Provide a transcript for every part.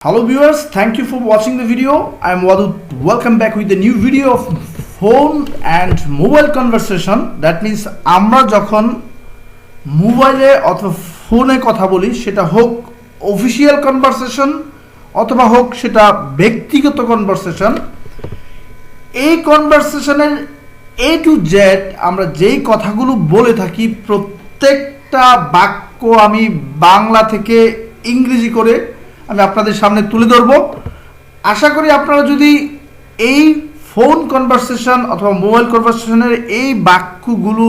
Hello viewers, thank you for watching the video. I am Wadud. Welcome back with a new video of phone and mobile conversation. That means আমরা যখন মোবাইলে অথবা ফোনে কথা বলি সেটা হোক অফিসিয়াল কনভারসেশন অথবা হোক সেটা ব্যক্তিগত কনভারসেশন, এই কনভারসেশনের A to Z আমরা যেই কথাগুলো বলে থাকি প্রত্যেকটা বাক্য আমি বাংলা থেকে ইংরেজি করে আমি আপনাদের সামনে তুলে ধরব। আশা করি আপনারা যদি এই ফোন কনভারসেশন অথবা মোবাইল কনভারসেশনের এই বাক্যগুলো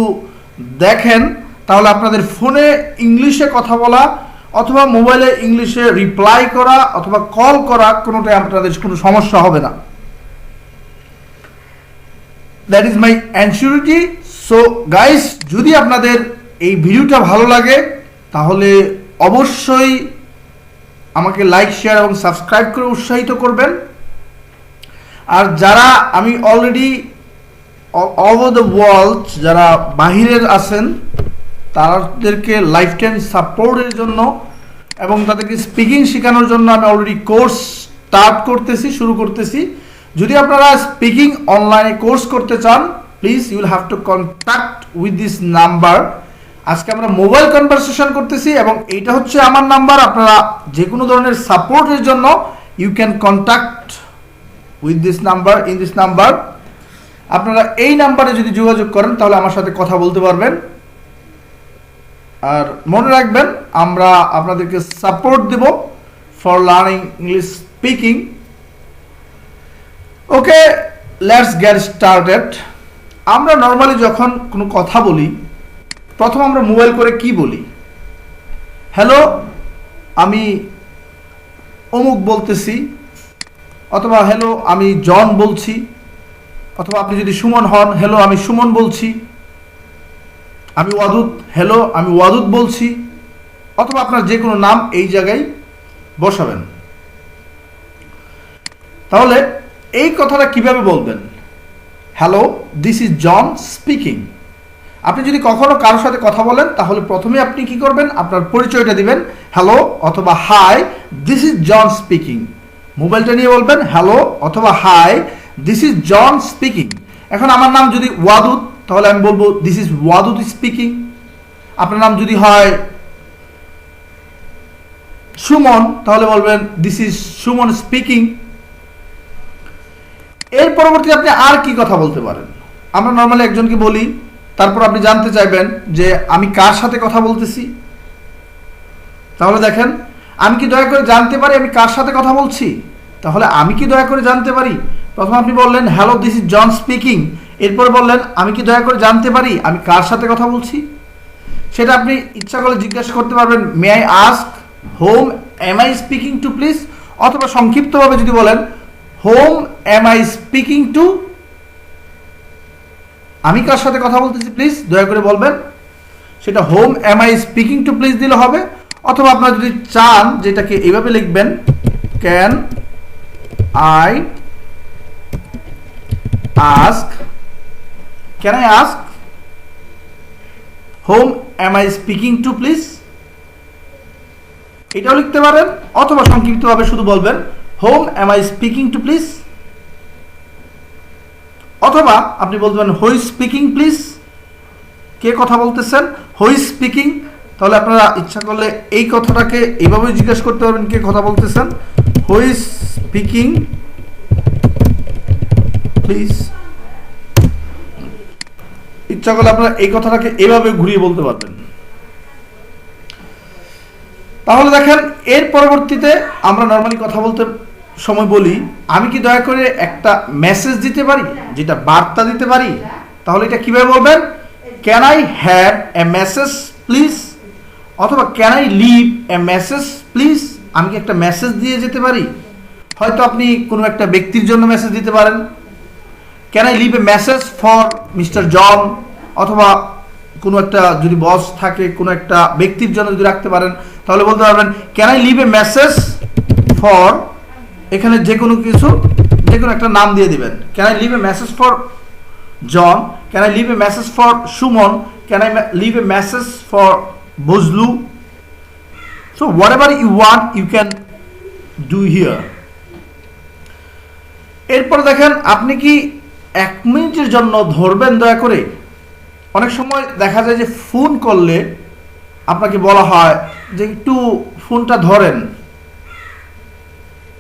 দেখেন তাহলে আপনাদের ফোনে ইংলিশে কথা বলা অথবা মোবাইলে ইংলিশে রিপ্লাই করা অথবা কল করা কোনোটাই আপনাদের কোনো সমস্যা হবে না। That is my insecurity. So guys, যদি আপনাদের এই ভিডিওটা ভালো লাগে তাহলে অবশ্যই আমাকে লাইক শেয়ার এবং সাবস্ক্রাইব করে উৎসাহিত করবেন। আর যারা আমি already all over the world যারা বাহিরের আছেন তাদেরকে লাইফ টাইম সাপোর্টের জন্য এবং তাদেরকে স্পিকিং শেখানোর জন্য আমি অলরেডি কোর্স শুরু করতেছি। যদি আপনারা স্পিকিং অনলাইনে কোর্স করতে চান please you will have to contact with this number. আজকে আমরা মোবাইল কনভারসেশন করতেছি এবং এইটা হচ্ছে আমার নাম্বার। আপনারা যে কোনো ধরনের সাপোর্টের জন্য you can contact with this number in this number. আপনারা এই নাম্বারে যদি যোগাযোগ করেন তাহলে আমার সাথে কথা বলতে পারবেন। আর মনে রাখবেন আমরা আপনাদেরকে সাপোর্ট দেব for learning English speaking. Okay, let's get started. আমরা নর্মালি যখন কোনো কথা বলি প্রথম আমরা মোবাইল করে কি বলি? হ্যালো, আমি অমুক বলতেছি, অথবা হ্যালো আমি জন বলছি, অথবা আপনি যদি সুমন হন হ্যালো আমি সুমন বলছি, আমি ওয়াদুদ হ্যালো আমি ওয়াদুদ বলছি, অথবা আপনার যে কোনো নাম এই জায়গায় বসাবেন। তাহলে এই কথাটা কিভাবে বলবেন? Hello, this is John speaking. আপনি যদি কখনো কারোর সাথে কথা বলেন তাহলে প্রথমে আপনি কি করবেন? আপনার পরিচয়টা দিবেন, হ্যালো অথবা hi, this is John speaking. মোবাইলটা নিয়ে বলবেন হ্যালো অথবা hi, this is John speaking. এখন আমার নাম যদি ওয়াদুদ তাহলে আমি বলবো দিস ইজ ওয়াদুদ স্পিকিং। আপনার নাম যদি হয় সুমন তাহলে বলবেন দিস ইজ সুমন স্পিকিং। এর পরবর্তী আপনি আর কি কথা বলতে পারেন? আমরা নর্মালি একজনকে বলি, তারপর আপনি জানতে চাইবেন যে আমি কার সাথে কথা বলতেছি। তাহলে দেখেন, আমি কি দয়া করে জানতে পারি আমি কার সাথে কথা বলছি? তাহলে আমি কি দয়া করে জানতে পারি? প্রথমে আপনি বললেন hello this is John speaking, এরপর বললেন আমি কি দয়া করে জানতে পারি আমি কার সাথে কথা বলছি? সেটা আপনি ইচ্ছা করলে জিজ্ঞাসা করতে পারবেন may I ask whom am I speaking to please, অথবা সংক্ষিপ্তভাবে যদি বলেন whom am I speaking to, আমি কার সাথে কথা বলতেছি প্লিজ দয়া করে বলবেন। সেটা whom am I speaking to please দিলে হবে। অথবা আপনারা যদি চান যেটাকে এইভাবে লিখবেন can I ask whom am I speaking to please, এটাও লিখতে পারেন। অথবা সংক্ষিপ্তভাবে শুধু বলবেন whom am I speaking to please. অথবা আপনি বলতে পারেন হু ইজ স্পিকিং প্লিজ, কে কথা বলতেছেন, হু ইজ স্পিকিং। তাহলে আপনারা ইচ্ছা করলে এই কথাটাকে এইভাবে জিজ্ঞেস করতে পারবেন কে কথা বলতেছেন, হু ইজ স্পিকিং প্লিজ। ইচ্ছা করলে আপনারা এই কথাটাকে এইভাবে ঘুরিয়ে বলতে পারবেন। তাহলে দেখেন, এর পরবর্তীতে আমরা নর্মালি কথা বলতে সময় বলি আমি কি দয়া করে একটা মেসেজ দিতে পারি, যেটা বার্তা দিতে পারি। তাহলে এটা কিভাবে বলবেন? Can I have a message please, অথবা can I leave a message please. আমি কি একটা মেসেজ দিয়ে যেতে পারি? হয়তো আপনি কোনো একটা ব্যক্তির জন্য মেসেজ দিতে পারেন, can I leave a message for mister John, অথবা কোনো একটা যদি বস থাকে কোনো একটা ব্যক্তির জন্য যদি রাখতে পারেন তাহলে বলতে পারবেন can I leave a message for, এখানে যে কোনো কিছু যে কোনো একটা নাম দিয়ে দিবেন। Can I leave a message for John, can I leave a message for Suman, can I leave a message for Bazlu. So whatever you want you can do here. এরপর দেখেন আপনি কি 1 মিনিটের জন্য ধরবেন দয়া করে? অনেক সময় দেখা যায় যে ফোন করলে আপনাকে বলা হয় যে একটু ফোনটা ধরেন,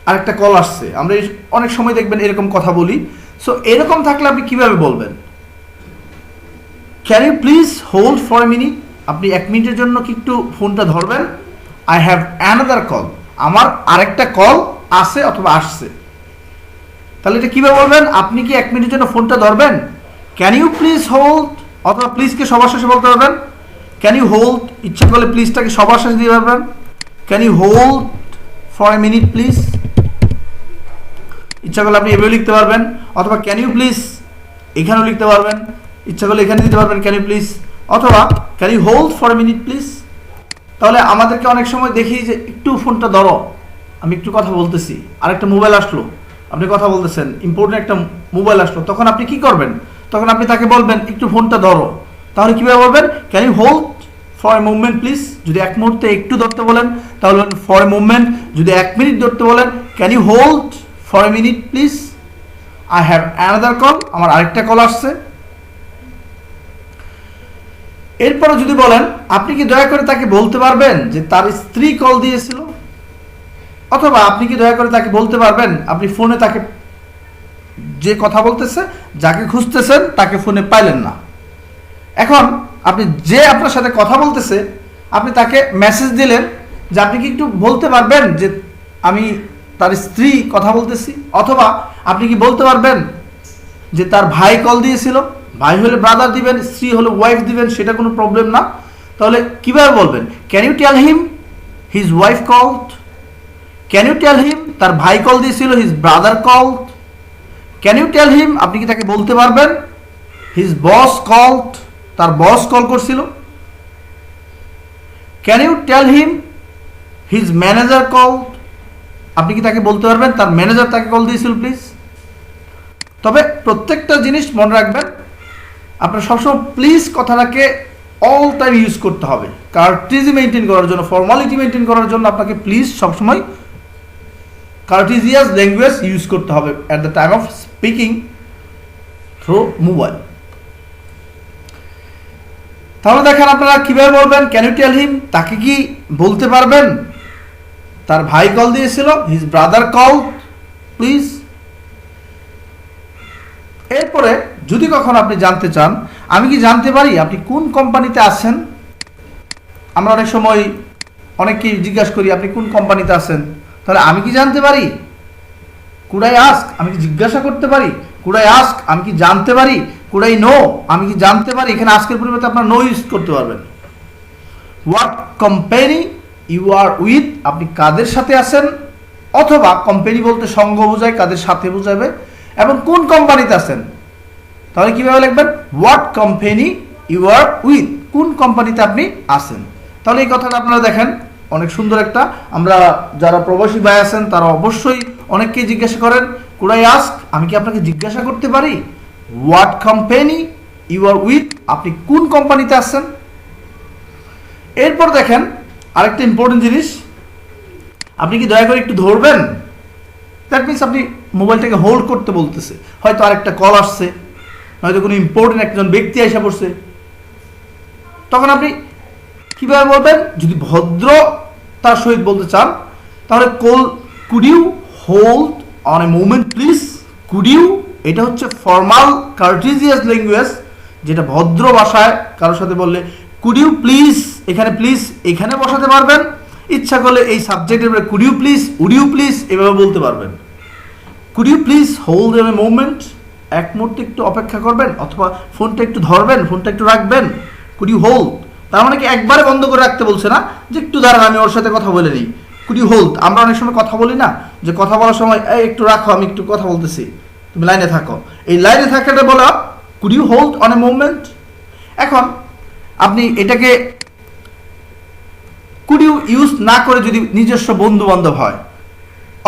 আরেকটা কল আসছে। আমরা অনেক সময় দেখবেন এরকম কথা বলি। সো এরকম থাকলে আপনি কিভাবে বলবেন? Can you please hold for a minute? আপনি 1 মিনিটের জন্য কি একটু ফোনটা ধরবেন? আই হ্যাভ অ্যানাদার কল, আমার আরেকটা কল আসে অথবা আসছে। তাহলে এটা কিভাবে বলবেন? আপনি কি 1 মিনিটের জন্য ফোনটা ধরবেন? ক্যান ইউ প্লিজ হোল্ড, অথবা প্লিজকে সবার শেষে বলতে পারবেন। ক্যান ইউ হোল্ড, ইচ্ছা করলে প্লিজটাকে সবার শেষে দিয়ে পারবেন। Can you hold for a minute please, ইচ্ছা করলে আপনি এভাবে লিখতে পারবেন। অথবা ক্যান ইউ প্লিজ এখানেও লিখতে পারবেন, ইচ্ছা করলে এখানে দিতে পারবেন ক্যান ইউ প্লিজ, অথবা can you hold for a minute please. তাহলে আমাদেরকে অনেক সময় দেখি যে একটু ফোনটা ধরো, আমি একটু কথা বলতেছি, আরেকটা মোবাইল আসলো, আপনি কথা বলতেছেন, ইম্পর্টেন্ট একটা মোবাইল আসলো, তখন আপনি কি করবেন? তখন আপনি তাকে বলবেন একটু ফোনটা ধরো। তাহলে কীভাবে বলবেন? Can you hold for a movement please. যদি 1 মুহূর্তে একটু ধরতে বলেন তাহলে ফর এ মুভমেন্ট। যদি 1 মিনিট ধরতে বলেন can you hold for a minute please. I have another call, আমার আরেকটা কল আসছে। এরপরে যদি বলেন আপনি কি দয়া করে তাকে বলতে পারবেন যে তার স্ত্রী কল দিয়েছিল? অথবা আপনি কি দয়া করে তাকে বলতে পারবেন আপনি ফোনে তাকে যে কথা বলতেছে, যাকে খুঁজতেছেন তাকে ফোনে পাইলেন না। এখন আপনি যে আপনার সাথে কথা বলতেছে আপনি তাকে মেসেজ দিলেন যে আপনি কি একটু বলতে পারবেন যে আমি তার স্ত্রী কথা বলতেছি। অথবা আপনি কি বলতে পারবেন যে তার ভাই কল দিয়েছিল? ভাই হলে ব্রাদার দিবেন, স্ত্রী হলে ওয়াইফ দিবেন, সেটা কোনো প্রবলেম না। তাহলে কিভাবে বলবেন? Can you tell him his wife called? Can you tell him তার ভাই কল দিয়েছিল his brother called? Can you tell him আপনি কি তাকে বলতে পারবেন হিজ বস কলড, তার বস কল করছিল? Can you tell him his manager called? আপনি কি তাকে বলতে পারবেন তার ম্যানেজার তাকে কল দিয়েছিল প্লিজ? তবে প্রত্যেকটা জিনিস মনে রাখবেন, আপনার সবসময় প্লিজ কথাটাকে অল টাইম ইউজ করতে হবে। কার্টিজি মেনটেন করার জন্য, ফর্মালিটি মেনটেন করার জন্য আপনাকে প্লিজ সবসময় কার্টিজিয়াস ল্যাঙ্গুয়েজ ইউজ করতে হবে at the time of speaking through mobile. তাহলে দেখেন আপনারা কিভাবে বলবেন ক্যান ইউ টেল হিম, তাকে কি বলতে পারবেন তার ভাই কল দিয়েছিল হিজ ব্রাদার কল প্লিজ। এরপরে যদি কখনো আপনি জানতে চান আমি কি জানতে পারি আপনি কোন কোম্পানিতে আছেন? আমরা অনেক সময় অনেককেই জিজ্ঞাসা করি আপনি কোন কোম্পানিতে আছেন, তাহলে আমি কি জানতে পারি? কুড আই আস্ক, আমি কি জিজ্ঞাসা করতে পারি? কুড আই আস্ক, আমি কি জানতে পারি? কুড আই নো, আমি কি জানতে পারি? এখানে আজকের পরিবর্তে আপনার নো ইউজ করতে পারবেন। What company you are with, আপনি কাদের সাথে আছেন? অথবা কোম্পানি বলতে সঙ্গ বোঝায়, কাদের সাথে বোঝাবে, এবং কোন কোম্পানিতে আছেন। তাহলে কিভাবে লিখবেন? What company you are with, কোন কোম্পানিতে আপনি আছেন। তাহলে এই কথাটা আপনারা দেখেন অনেক সুন্দর একটা, আমরা যারা প্রবাসী ভাই আছেন তারা অবশ্যই অনেককেই জিজ্ঞাসা করেন কুড আই আস্ক, আমি কি আপনাকে জিজ্ঞাসা করতে পারি? What company you are with, আপনি কোন কোম্পানিতে আছেন। এরপর দেখেন আরেকটা ইম্পর্টেন্ট জিনিস, আপনি কি দয়া করে একটু ধরবেন? দ্যাট মিনস আপনি মোবাইলটাকে হোল্ড করতে বলতেছে, হয়তো আরেকটা কল আসছে, হয়তো কোনো ইম্পর্টেন্ট একজন ব্যক্তি এসে পড়ছে, তখন আপনি কিভাবে বলবেন? যদি ভদ্র তার সহিত বলতে চান তাহলে could you hold on a moment please. Could you, এটা হচ্ছে ফর্মাল কার্টিজিয়াস ল্যাঙ্গুয়েজ, যেটা ভদ্র ভাষায় কারোর সাথে বললে কুড ইউ প্লিজ, এখানে প্লিজ এখানে বসাতে পারবেন, ইচ্ছা করলে এই সাবজেক্টের উপরে could you please, would you please এভাবে বলতে পারবেন। Could you please hold a moment, 1 মুহূর্তে একটু অপেক্ষা করবেন, অথবা ফোনটা একটু ধরবেন, ফোনটা একটু রাখবেন। কুড ইউ হোল্ড, তার মানে কি একবারে বন্ধ করে রাখতে বলছে না যে একটু দাঁড়ান আমি ওর সাথে কথা বলে নিই। কুড ইউ হোল্ড, আমরা অনেক সময় কথা বলি না যে কথা বলার সময় একটু রাখো আমি একটু কথা বলতেছি, তুমি লাইনে থাকো, এই লাইনে থাকাটা বলা could you hold on a movement. এখন আপনি এটাকে কুড ইউ ইউজ না করে যদি নিজস্ব বন্ধু বান্ধব হয়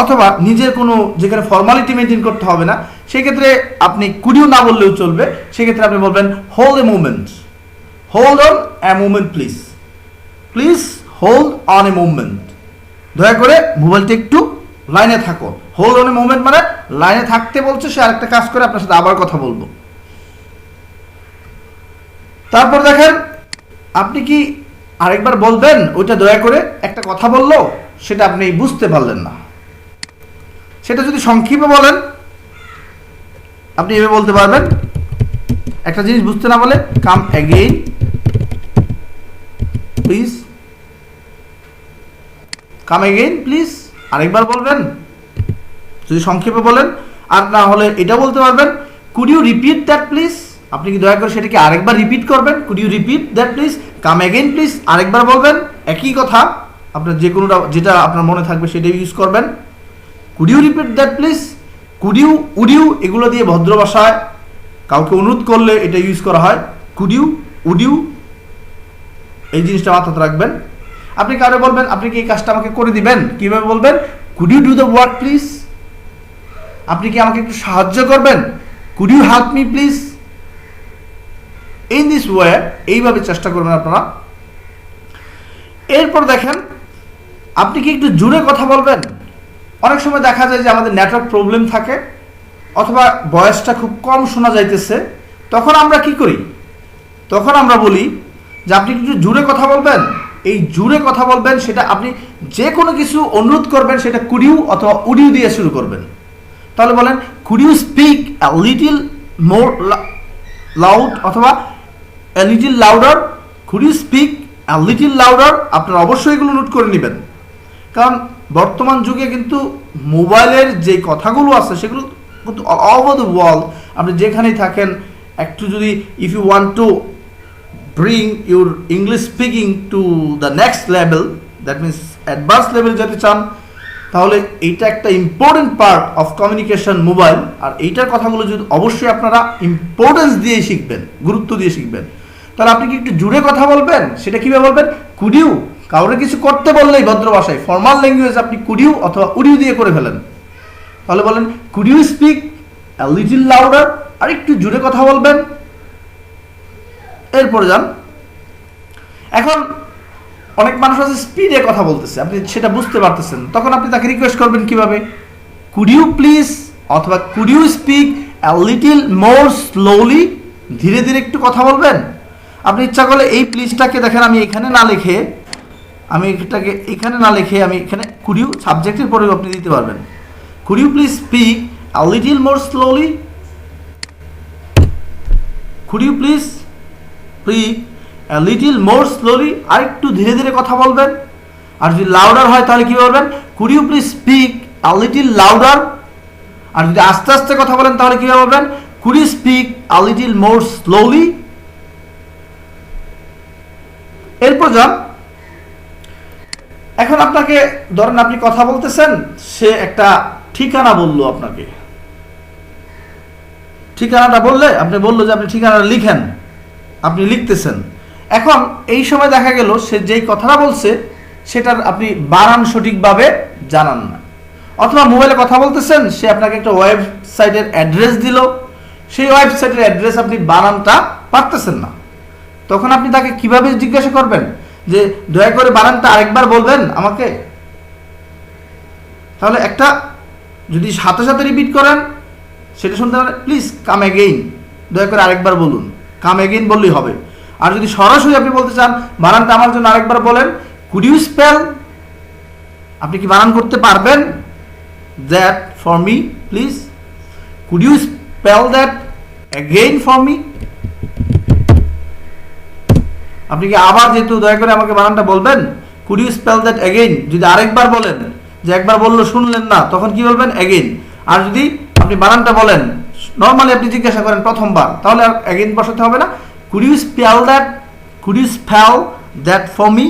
অথবা নিজের কোনো যেখানে ফর্মালিটি মেনটেন করতে হবে না, সেক্ষেত্রে আপনি কুড ইউ না বললেও চলবে। সেক্ষেত্রে আপনি বলবেন hold a movement, hold on a movement please, please hold on a movement, দয়া করে মোবাইলটা একটু লাইনে থাকো। হোল্ড অন এ মোমেন্ট মানে লাইনে থাকতে বলছে, সে আরেকটা কাজ করে আপনার সাথে আবার কথা বলবো। তারপর দেখেন আপনি কি আরেকবার বলবেন, ওইটা দয়া করে একটা কথা বললো সেটা আপনি বুঝতে পারলেন না, সেটা যদি সংক্ষেপে বলেন আপনি এভাবে বলতে পারবেন। একটা জিনিস বুঝতে না বলে come again please, come again please, আরেকবার বলবেন যদি সংক্ষেপে বলেন। আর না হলে এটা বলতে পারবেন could you repeat that please, আপনি কি দয়া করে সেটাকে আরেকবার রিপিট করবেন। Could you repeat that please, come again please, আরেকবার বলবেন একই কথা, আপনার যে কোনোটা যেটা আপনার মনে থাকবে সেটা ইউজ করবেন। Could you repeat that please, could you, would you এগুলো দিয়ে ভদ্র ভাষায় কাউকে অনুরোধ করলে এটা ইউজ করা হয়। কুড ইউ, উড ইউ, এই জিনিসটা মাথাতে রাখবেন। আপনি কারো বলবেন আপনি কি এই কাজটা আমাকে করে দিবেন, কিভাবে বলবেন could you do the work please, আপনি কি আমাকে একটু সাহায্য করবেন, could you help me please. In this way, এইভাবে চেষ্টা করবেন আপনারা। এরপর দেখেন আপনি কি একটু জোরে কথা বলবেন। অনেক সময় দেখা যায় যে আমাদের নেটওয়ার্ক প্রবলেম থাকে অথবা ভয়েসটা খুব কম শোনা যাইতেছে, তখন আমরা কি করি, তখন আমরা বলি যে আপনি একটু জোরে কথা বলবেন। এই জোরে কথা বলবেন সেটা আপনি যে কোনো কিছু অনুরোধ করবেন সেটা কুড ইউ অথবা উড ইউ দিয়ে শুরু করবেন। তাহলে বলেন could you speak a little more loud অথবা a little louder, could you speak a little louder. আপনারা অবশ্যই এগুলো নোট করে নেবেন, কারণ বর্তমান যুগে কিন্তু মোবাইলের যে কথাগুলো আছে সেগুলো কিন্তু অল ওভার দ্য ওয়ার্ল্ড, আপনি যেখানেই থাকেন একটু যদি if you want to bring your English speaking to the next level, that means advance level যেতে চান, তাহলে এইটা একটা important part of communication mobile. আর এইটার কথাগুলো যদি অবশ্যই আপনারা ইম্পর্টেন্স দিয়ে শিখবেন, গুরুত্ব দিয়ে শিখবেন। তাহলে আপনি কি একটু জুড়ে কথা বলবেন, সেটা কীভাবে বলবেন, কুড ইউ, কাউরে কিছু করতে বললেই ভদ্র ভাষায় ফর্মাল ল্যাঙ্গুয়েজ আপনি কুড ইউ অথবা উড ইউ দিয়ে করে ফেলেন। তাহলে বলেন could you speak a little louder, আর একটু জুড়ে কথা বলবেন। এরপরে যান, এখন অনেক মানুষ আছে স্পিডে কথা বলতেছে, আপনি সেটা বুঝতে পারতেছেন, তখন আপনি তাকে রিকোয়েস্ট করবেন কিভাবে, কুড ইউ প্লিজ অথবা could you speak a little more slowly, ধীরে ধীরে একটু কথা বলবেন। আপনি ইচ্ছা করলে এই প্লিজটাকে দেখেন আমি এখানে না লিখে, আমি এটাকে এখানে না লিখে আমি এখানে কুড ইউ সাবজেক্টের পরে আপনি দিতে পারবেন। Could you please speak a little more slowly, could you please speak a little more slowly, আর একটু ধীরে ধীরে কথা বলবেন। আর যদি লাউডার হয় তাহলে কি বলবেন, could you please speak a little louder. আর যদি আস্তে আস্তে কথা বলেন তাহলে কি বলবেন, could you speak a little more slowly. এরপর যান, এখন আপনাকে ধরেন আপনি কথা বলতেছেন, সে একটা ঠিকানা বললো আপনাকে, ঠিকানাটা বললে আপনি বললো যে আপনি ঠিকানাটা লিখেন, আপনি লিখতেছেন। এখন এই সময় দেখা গেল সে যেই কথাটা বলছে সেটার আপনি বানান সঠিকভাবে জানান না, অথবা মোবাইলে কথা বলতেছেন, সে আপনাকে একটা ওয়েবসাইটের অ্যাড্রেস দিল, সেই ওয়েবসাইটের অ্যাড্রেস আপনি বানানটা পারতেছেন না, তখন আপনি তাকে কিভাবে জিজ্ঞাসা করবেন যে দয়া করে বানানটা আরেকবার বলবেন আমাকে। তাহলে একটা যদি সাথে সাথে রিপিট করেন সেটা শুনতে পারেন, প্লিজ কাম অ্যাগেইন, দয়া করে আরেকবার বলুন, কাম অ্যাগেইন বললেই হবে। আর যদি সরাসরি আপনি বলতে চান বানানটা আমার জন্য আরেকবার বলেন, কুড ইউ স্পেল, আপনি কি বানান করতে পারবেন that for me please, could you spell that again for me. আপনি কি আবার যেহেতু দয়া করে আমাকে বানানটা বলবেন, could you spell that again. যদি আরেকবার বলেন, যে একবার বললো শুনলেন না, তখন কি বলবেন, অ্যাগেইন। আর যদি আপনি বানানটা বলেন নর্মালি আপনি জিজ্ঞাসা করেন প্রথমবার, তাহলে আর অ্যাগেইন বসাতে হবে না, could you spell that, could you spell that for me,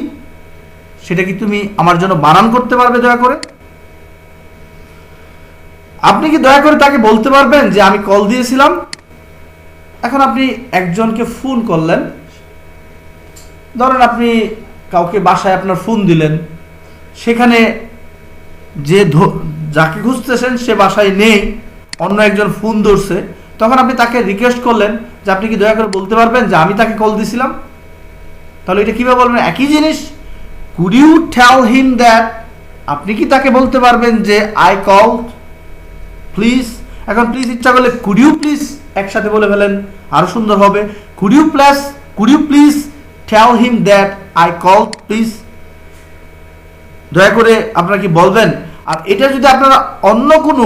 সেটা কি তুমি আমার জন্য বানান করতে পারবে দয়া করে। আপনি কি দয়া করে তাকে বলতে পারবেন যে আমি কল দিয়েছিলাম। এখন আপনি একজনকে ফোন করলেন, ধরেন আপনি কাউকে বাসায় আপনার ফোন দিলেন, সেখানে যে যাকে খুঁজতেছেন সে বাসায় নেই, অন্য একজন ফোন ধরছে, তখন আপনি তাকে রিকোয়েস্ট করলেন যে আপনি কি দয়া করে বলতে পারবেন যে আমি তাকে কল দিয়েছিলাম। তাহলে এটা কীভাবে বলবেন, একই জিনিস, could you tell him that, আপনি কি তাকে বলতে পারবেন যে আই কল প্লিজ? এখন প্লিজ ইচ্ছা করলে কুড ইউ প্লিজ একসাথে বলে ফেলেন, আরো সুন্দর হবে। Could you please tell him that I call please? দয়া করে আপনারা কি বলবেন? আর এটা যদি আপনারা অন্য কোনো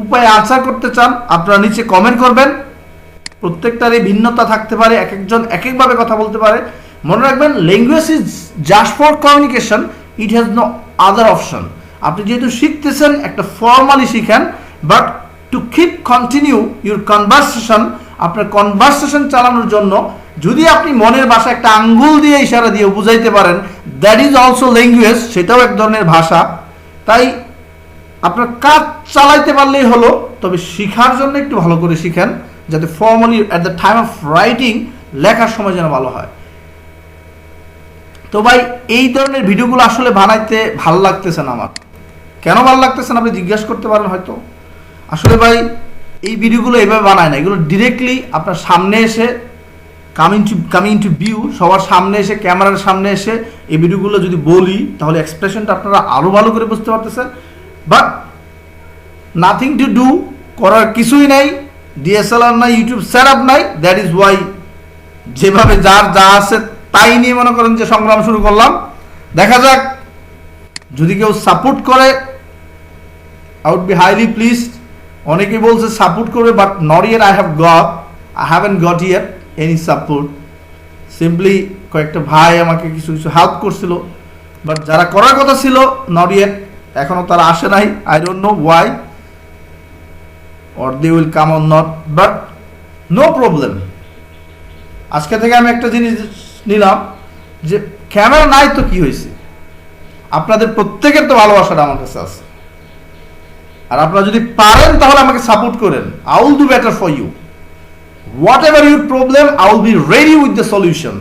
উপায়ে আনসার করতে চান, আপনারা নিচে কমেন্ট করবেন। প্রত্যেকটারই ভিন্নতা থাকতে পারে, এক একজন এক একভাবে কথা বলতে পারে। মনে রাখবেন, language is just for communication, it has no other option. আপনি যেহেতু শিখতেছেন, একটা ফর্মালি শিখেন, but to keep continue your conversation, আপনার কনভারসেশন চালানোর জন্য যদি আপনি মনের ভাষা একটা আঙ্গুল দিয়ে ইশারা দিয়ে বুঝাইতে পারেন, দ্যাট ইজ অলসো ল্যাঙ্গুয়েজ, সেটাও এক ধরনের ভাষা। তাই আপনার কাজ চালাইতে পারলেই হলো, তবে শিখার জন্য একটু ভালো করে শিখেন, যাতে formally at the time of writing, লেখার সময় যেন ভালো হয়। তো ভাই, এই ধরনের ভিডিওগুলো আসলে বানাইতে ভালো লাগতেছে না আমার। কেন ভালো লাগতেছে না আপনি জিজ্ঞাসা করতে পারেন হয়তো। আসলে ভাই, এই ভিডিওগুলো এইভাবে বানায় না, এগুলো ডিরেক্টলি আপনার সামনে এসে কামিং টু ভিউ, সবার সামনে এসে, ক্যামেরার সামনে এসে এই ভিডিওগুলো যদি বলি, তাহলে এক্সপ্রেশনটা আপনারা আরও ভালো করে বুঝতে পারতেছেন। বাট নাথিং টু ডু, করার কিছুই নাই, ডিএসএলআর নাই, ইউটিউব সেট আপ নাই, দ্যাট ইজ ওয়াই যেভাবে যার যা আছে তাই নিয়ে মনে করেন যে সংগ্রাম শুরু করলাম। দেখা যাক, যদি কেউ সাপোর্ট করে I would be highly pleased. অনেকে বলছে সাপোর্ট করবে, but not yet I haven't got yet any support. Simply কয়েকটা ভাই আমাকে কিছু কিছু হেল্প করছিল, বাট যারা করার কথা ছিল নট ইয়েট, এখনো তারা আসে নাই। I don't know Y, or they will come or not, but no problem. আজকে থেকে আমি একটা জিনিস নিলাম, যে ক্যামেরা নাই তো কি হয়েছে, আপনাদের প্রত্যেকের তো ভালোবাসাটা আমার কাছে আছে। আর আপনারা যদি পারেন তাহলে আমাকে সাপোর্ট করেন, I will do better for you. What ever your problem, I will be ready with the solution,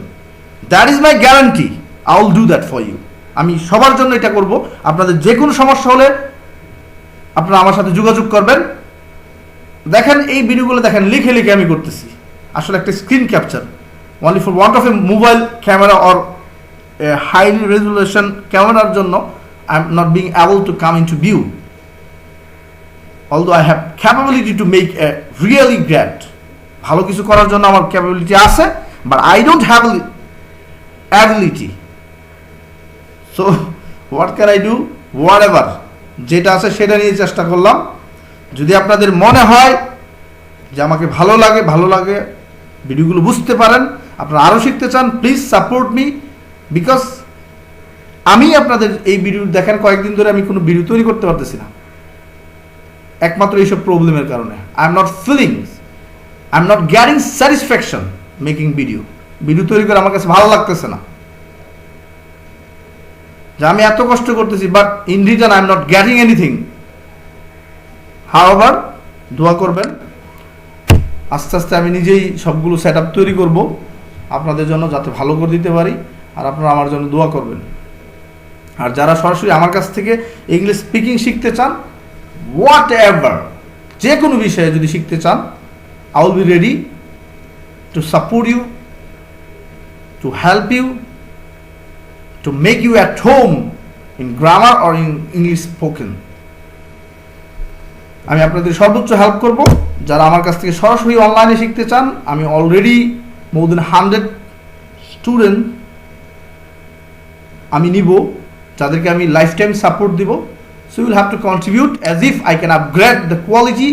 that is my guarantee. I will do that for you. আমি সবার জন্য এটা করব। আপনাদের যে কোনো সমস্যা হলে আপনারা আমার সাথে যোগাযোগ করবেন। দেখেন, এই ভিডিওগুলো দেখেন, লিখে লিখে আমি করতেছি, আসলে একটা screen capture, only for want of a mobile camera or highly resolution ক্যামেরার জন্য I am not being able to come in to view, although I have capability to make a really great. ভালো কিছু করার জন্য আমার capability আছে, but I don't have ability. So what can I do, whatever যেটা আছে সেটা নিয়ে চেষ্টা করলাম। যদি আপনাদের মনে হয় যে আমাকে ভালো লাগে, ভিডিওগুলো বুঝতে পারেন, আপনারা আরও শিখতে চান, প্লিজ সাপোর্ট মি। বিকজ আমি আপনাদের এই ভিডিও দেখেন, কয়েকদিন ধরে আমি কোনো ভিডিও তৈরি করতে পারতেছি না, একমাত্র এইসব প্রবলেমের কারণে। I am not getting satisfaction making video তৈরি করে আমার কাছে ভালো লাগতেছে না, যে আমি এত কষ্ট করতেছি, but in return I am not getting anything. হাওয়ার দোয়া করবেন, আস্তে আস্তে আমি নিজেই সবগুলো সেট আপ তৈরি করব আপনাদের জন্য, যাতে ভালো করে দিতে পারি। আর আপনারা আমার জন্য দোয়া করবেন। আর যারা সরাসরি আমার কাছ থেকে ইংলিশ স্পিকিং শিখতে চান, হোয়াট এভার, যে কোনো বিষয়ে যদি শিখতে চান, I will be ready to support you, to help you, to make you at home in grammar or in English spoken. আমি আপনাদের সর্বোচ্চ হেল্প করব। যারা আমার কাছ থেকে সরাসরি অনলাইনে শিখতে চান, আমি অলরেডি মোর দেন 100 স্টুডেন্ট আমি নিব, যাদেরকে আমি লাইফ টাইম সাপোর্ট দিব। So you will have to contribute as if I can upgrade the quality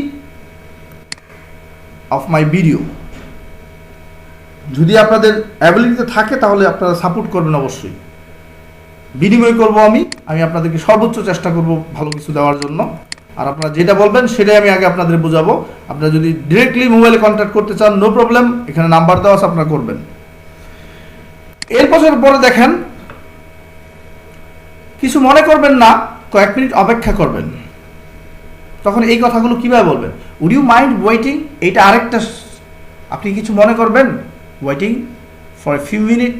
of my video. যদি আপনাদের অ্যাবিলিটিতে থাকে তাহলে আপনারা সাপোর্ট করবেন অবশ্যই। বিনিময় করব আমি আপনাদেরকে সর্বোচ্চ চেষ্টা করব ভালো কিছু দেওয়ার জন্য। আর আপনারা যেটা বলবেন সেটাই আমি আগে আপনাদের বোঝাবো। আপনারা যদি ডিরেক্টলি মোবাইলে কন্ট্যাক্ট করতে চান, নো প্রবলেম, এখানে নাম্বার দেওয়া আছে, আপনারা করবেন। এরপর পরে দেখেন, কিছু মনে করবেন না, কয়েক মিনিট অপেক্ষা করবেন। তখন এই কথাগুলো কিভাবে বলবেন? উড ইউ মাইন্ড ওয়েটিং, এইটা আরেকটা, আপনি কিছু মনে করবেন, waiting for a few minute,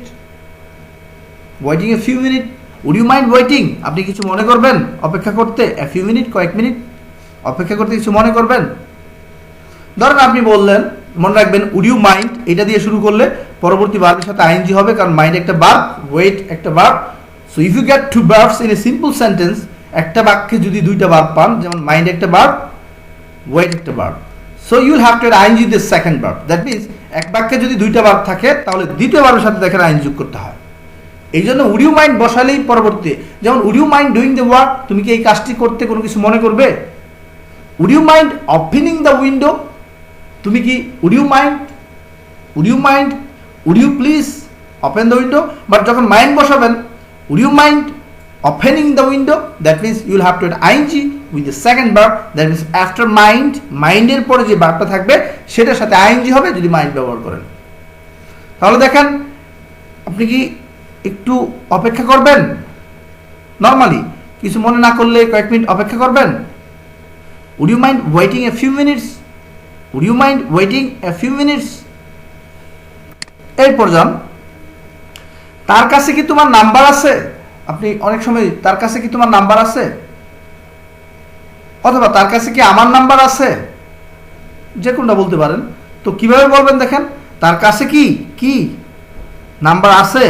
waiting a few minute, would you mind waiting, আপনি কিছু মনে করবেন অপেক্ষা করতে, এ ফিউ মিনিট, কয়েক মিনিট অপেক্ষা করতে কিছু মনে করবেন। ধরেন আপনি বললেন, মনে রাখবেন উড ইউ মাইন্ড এটা দিয়ে শুরু করলে পরবর্তী ভার্বের সাথে আইএনজি হবে, কারণ মাইন্ড একটা ভার্ব, ওয়েট একটা verb. So if you get two verbs in a simple sentence, একটা বাক্যে যদি দুইটা ভার্ব পান, যেমন মাইন্ড একটা ভার্ব, ওয়েট একটা verb, so you'll have to ING the second verb. That means এক বাক্যে যদি দুইটা ভার্ব থাকে তাহলে দ্বিতীয় ভার্বের সাথে দেখেন আইন যোগ করতে হয়। এই জন্য উড ইউ মাইন্ড বসালেই পরবর্তী, যেমন would you mind doing the work, তুমি কি এই কাজটি করতে কোনো কিছু মনে করবে? Would you mind opening the window, তুমি কি would you mind, would you please open the window. But যখন মাইন্ড বসাবেন, would you mind opening the window, that means you'll have to ING with the second verb, that means after mind, মাইন্ডের পরে যে ভার্বটা থাকবে সেটার সাথে ING হবে যদি মাইন্ড ব্যবহার করেন। তাহলে দেখেন, আপনি কি একটু অপেক্ষা করবেন? নর্মালি কিছু মনে না করলে কয়েক মিনিট অপেক্ষা করবেন? Would you mind waiting a few minutes, would you mind waiting a few minutes. এরপর যান, তার কাছে কি তোমার নাম্বার আছে? আপনি অনেক সময় তার কাছে কি তোমার নাম্বার আছে, অথবা তার কাছে কি আমার নাম্বার আছে, যে কোনটা বলতে পারেন। তো কিভাবে বলবেন দেখেন, তার কাছে কি কি নাম্বার আছে?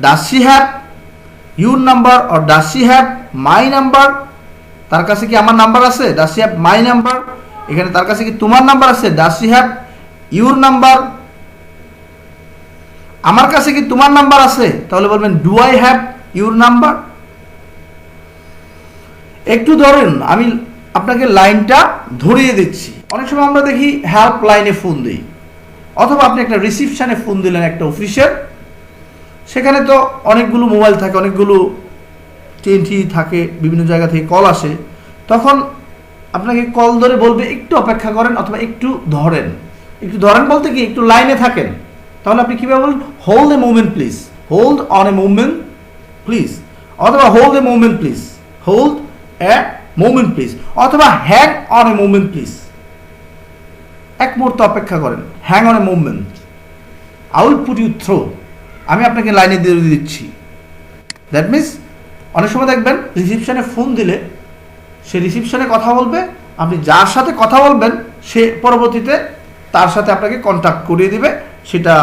Does she have your number or does she have my number? তার কাছে কি আমার নাম্বার আছে? Does she have my number? এখানে তার কাছে কি তোমার নাম্বার আছে? Does she have your number? আমার কাছে কি তোমার নাম্বার আছে? তাহলে বলবেন do I have your number? একটু ধরেন, আমি আপনাকে লাইনটা ধরিয়ে দিচ্ছি। অনেক সময় আমরা দেখি হেল্প লাইনে ফোন দিই, অথবা আপনি একটা রিসিপশনে ফোন দিলেন একটা অফিসের, সেখানে তো অনেকগুলো মোবাইল থাকে, অনেকগুলো টিএনটি থাকে, বিভিন্ন জায়গা থেকে কল আসে। তখন আপনাকে কল ধরে বলবে একটু অপেক্ষা করেন, অথবা একটু ধরেন। একটু ধরেন বলতে কি, একটু লাইনে থাকেন। তাহলে আপনি কীভাবে বলবেন? Hold a movement please, hold on a movement please, অথবা hold a movement please, hold a movement please, অথবা hang on a movement please, এক মুহূর্ত অপেক্ষা করেন, hang on a movement, I will put you through, আমি আপনাকে লাইনে দিয়ে দিচ্ছি। দ্যাট মিনস অনেক সময় দেখবেন রিসিপশনে ফোন দিলে সে রিসিপশনে কথা বলবে, আপনি যার সাথে কথা বলবেন সে পরবর্তীতে তার সাথে আপনাকে কন্ট্যাক্ট করিয়ে দিবে, সেটা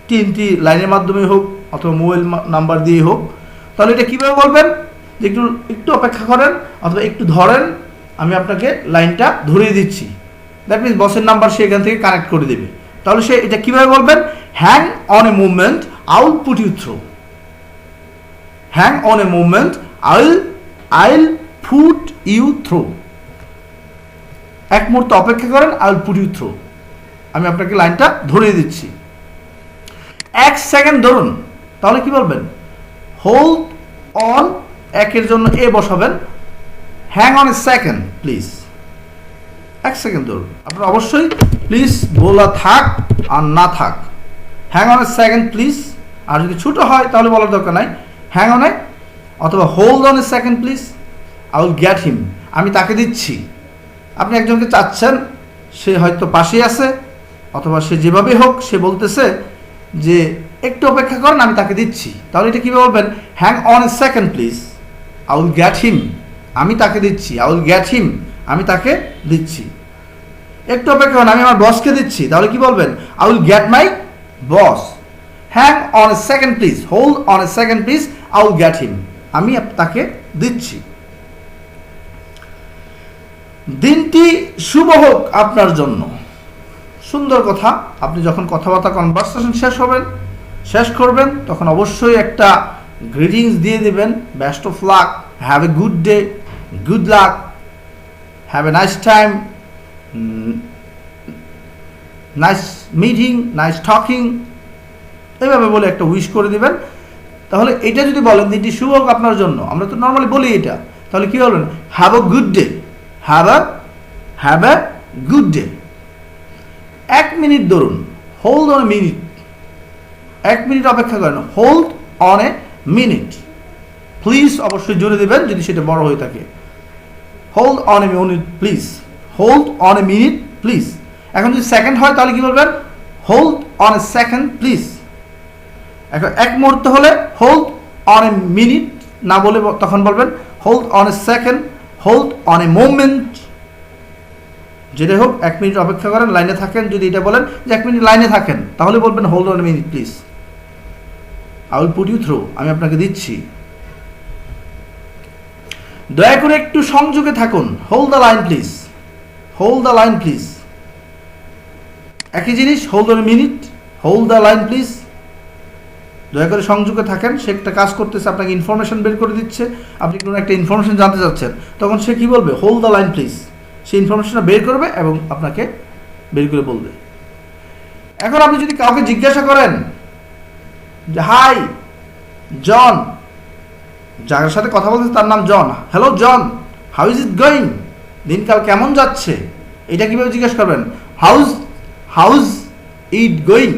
টিএনটি লাইনের মাধ্যমে হোক অথবা মোবাইল নাম্বার দিয়ে হোক। তাহলে এটা কীভাবে বলবেন? যে একটু একটু অপেক্ষা করেন, অথবা একটু ধরেন, আমি আপনাকে লাইনটা ধরিয়ে দিচ্ছি। দ্যাট মিনস বসের নাম্বার সে এখান থেকে কানেক্ট করে দেবে। তাহলে সে এটা কীভাবে বলবেন? Hang on a movement, I will put you through, hang on a movement, I will put you through, এক মুহূর্ত অপেক্ষা করেন, I will put you through, আমি আপনাকে লাইনটা ধরিয়ে দিচ্ছি। এক সেকেন্ড ধরুন, তাহলে কি বলবেন? হোল্ড অন, একের জন্য এ বসাবেন, hang on a second please, এক সেকেন্ড ধরুন। আপনার অবশ্যই প্লিজ বলা থাক আর না থাক, hang on a second please. আর যদি ছোটো হয় তাহলে বলার দরকার নাই, হ্যাং অন এ, অথবা hold on a second please, I will get him, আমি তাকে দিচ্ছি। আপনি একজনকে চাচ্ছেন, সে হয়তো পাশেই আছে, অথবা সে যেভাবে হোক সে বলতেছে যে একটু অপেক্ষা করেন, আমি তাকে দিচ্ছি। তাহলে এটা কীভাবে বলবেন? Hang on a second please, I will get him, আমি তাকে দিচ্ছি, আই উইল গেট হিম, আমি তাকে দিচ্ছি। একটু অপেক্ষা করেন, আমি আমার বসকে দিচ্ছি। তাহলে কি বলবেন? I will get my boss. Hang on a second please, hold on a second please, I will get him, আমি তাকে দিচ্ছি। দিনটি শুভ হোক আপনার জন্য, সুন্দর কথা। আপনি যখন কথাবার্তা কনভারসেশন শেষ করবেন তখন অবশ্যই একটা গ্রিটিংস দিয়ে দেবেন, best of luck, have a good day, good luck, have a nice time, nice meeting, nice talking, এইভাবে বলে একটা উইশ করে দিবেন। তাহলে এটা যদি বলেন দিনটি শুভ হোক আপনার জন্য, আমরা তো নর্মালি বলি এটা, তাহলে কি বলবেন? Have a good day, have a good day. এক মিনিট ধরুন, হোল্ড অন এ মিনিট, এক মিনিট অপেক্ষা করেন, hold on a minute please, অবশ্যই জোরে দেবেন যদি সেটা বড় হয়ে থাকে। Hold on a minute please, hold on a minute please. এখন যদি সেকেন্ড হয় তাহলে কি বলবেন? Hold on a second please. এখন এক মুহূর্ত হলে হোল্ড অন এ মিনিট না বলে তখন বলবেন hold on a second, hold on a moment, যেটা হোক এক মিনিট অপেক্ষা করেন, লাইনে থাকেন। যদি এটা বলেন যে এক মিনিট লাইনে থাকেন, তাহলে বলবেন hold on a minute please. I will put you through, আমি আপনাকে দিচ্ছি। দয়া করে একটু সংযোগে থাকুন। Hold the line please, hold the line please. একই জিনিস, hold the minute, hold the line please. দয়া করে সংযোগে থাকেন। সে একটা কাজ করতেছে, আপনাকে ইনফরমেশন বের করে দিচ্ছে, আপনি কোনো একটা ইনফরমেশন জানতে চাচ্ছেন, তখন সে কী বলবে? Hold the line please. সে ইনফরমেশনটা বের করবে এবং আপনাকে বের করে বলবে। এখন আপনি যদি কাউকে জিজ্ঞাসা করেন যে হাই জন, যার সাথে কথা বলতে তার নাম John, hello John, how is it going, দিনকাল কেমন যাচ্ছে, এটা কীভাবে জিজ্ঞাসা করবেন? How's it going,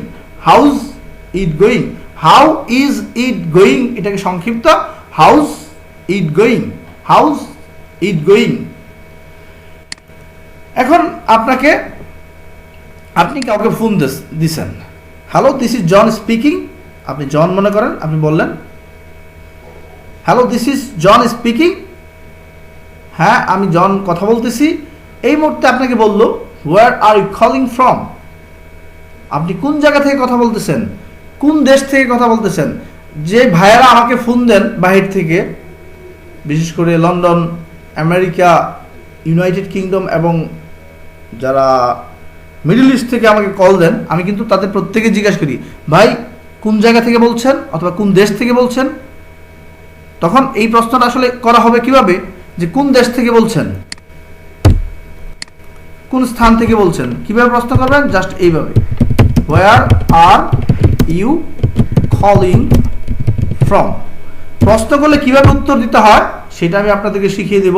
how's it going, how is it going, এটাকে সংক্ষিপ্ত how's it going, how's it going. এখন আপনি কাউকে ফোন দিছেন, hello this is John speaking, আপনি জন মনে করেন, আপনি বললেন hello this is John speaking, হ্যাঁ আমি জন কথা বলতেছি। এই মুহূর্তে আপনাকে বলল where are you calling from, আপনি কোন জায়গা থেকে কথা বলতেছেন, কোন দেশ থেকে কথা বলতেছেন। যে ভাইয়েরা আমাকে ফোন দেন বাহির থেকে, বিশেষ করে লন্ডন, আমেরিকা, ইউনাইটেড কিংডম এবং যারা মিডল ইস্ট থেকে আমাকে কল দেন, আমি কিন্তু তাদের প্রত্যেকে জিজ্ঞাসা করি ভাই কোন জায়গা থেকে বলছেন অথবা কোন দেশ থেকে বলছেন। তখন এই প্রশ্নটা আসলে করা হবে কিভাবে, যে কোন দেশ থেকে বলছেন, কোন স্থান থেকে বলছেন, কিভাবে প্রশ্ন করবেন? জাস্ট এইভাবে, হোয়ার আর ইউ কলিং ফ্রম। প্রশ্ন করলে কিভাবে উত্তর দিতে হয় সেটা আমি আপনাদেরকে শিখিয়ে দেব।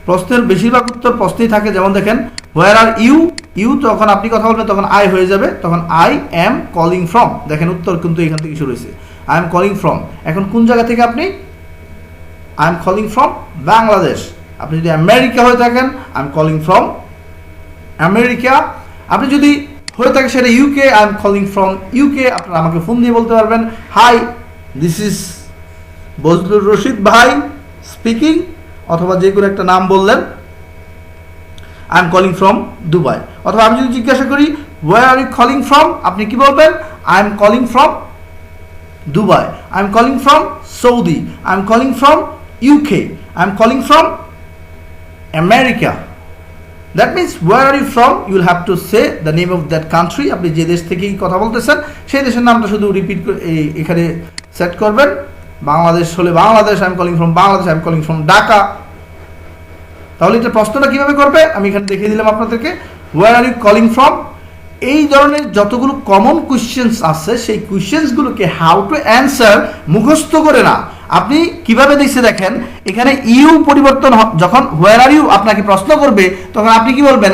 প্রশ্নের বেশিরভাগ উত্তর প্রশ্নেই থাকে, যেমন দেখেন হোয়ার আর ইউ, ইউ তখন আপনি কথা বলবেন তখন আই হয়ে যাবে, তখন আই এম কলিং ফ্রম। দেখেন উত্তর কিন্তু এখান থেকে শুরু হয়েছে, আই এম কলিং ফ্রম। এখন কোন জায়গা থেকে আপনি? I am calling from Bangladesh. আপনি যদি আমেরিকা হয়ে থাকেন, I am calling from America. আপনি যদি হয়ে থাকে সেটা UK, I am calling from UK. আপনারা আমাকে ফোন দিয়ে বলতে পারবেন hi this is Bazlur Rashid bhai speaking, অথবা যে কোনো একটা নাম বললেন I am calling from Dubai. অথবা আমি যদি জিজ্ঞাসা করি where are you calling from, আপনি কি বলবেন? I am calling from Dubai, I am calling from Saudi, I am calling from UK, I am calling from America. That means where are you from, you will have to say the name of that country. আপনি যে দেশ থেকেই কথা বলতেছেন সেই দেশের নামটা শুধু রিপিট করে এখানে সেট করবেন। বাংলাদেশ হলে Bangladesh, I am calling from Bangladesh, I am calling from Dhaka. তাহলে এটা প্রশ্নটা কীভাবে করবে আমি এখানে দেখিয়ে দিলাম আপনাদেরকে। Where are you calling from, এই ধরনের যতগুলো কমন কোয়েশ্চেন্স আছে সেই কোয়েশ্চেন্সগুলোকে হাউ টু অ্যান্সার মুখস্থ করে না, আপনি কিভাবে দেখছে দেখেন এখানে ইউ পরিবর্তন, যখন হোয়ার আর ইউ আপনাকে প্রশ্ন করবে তখন আপনি কি বলবেন?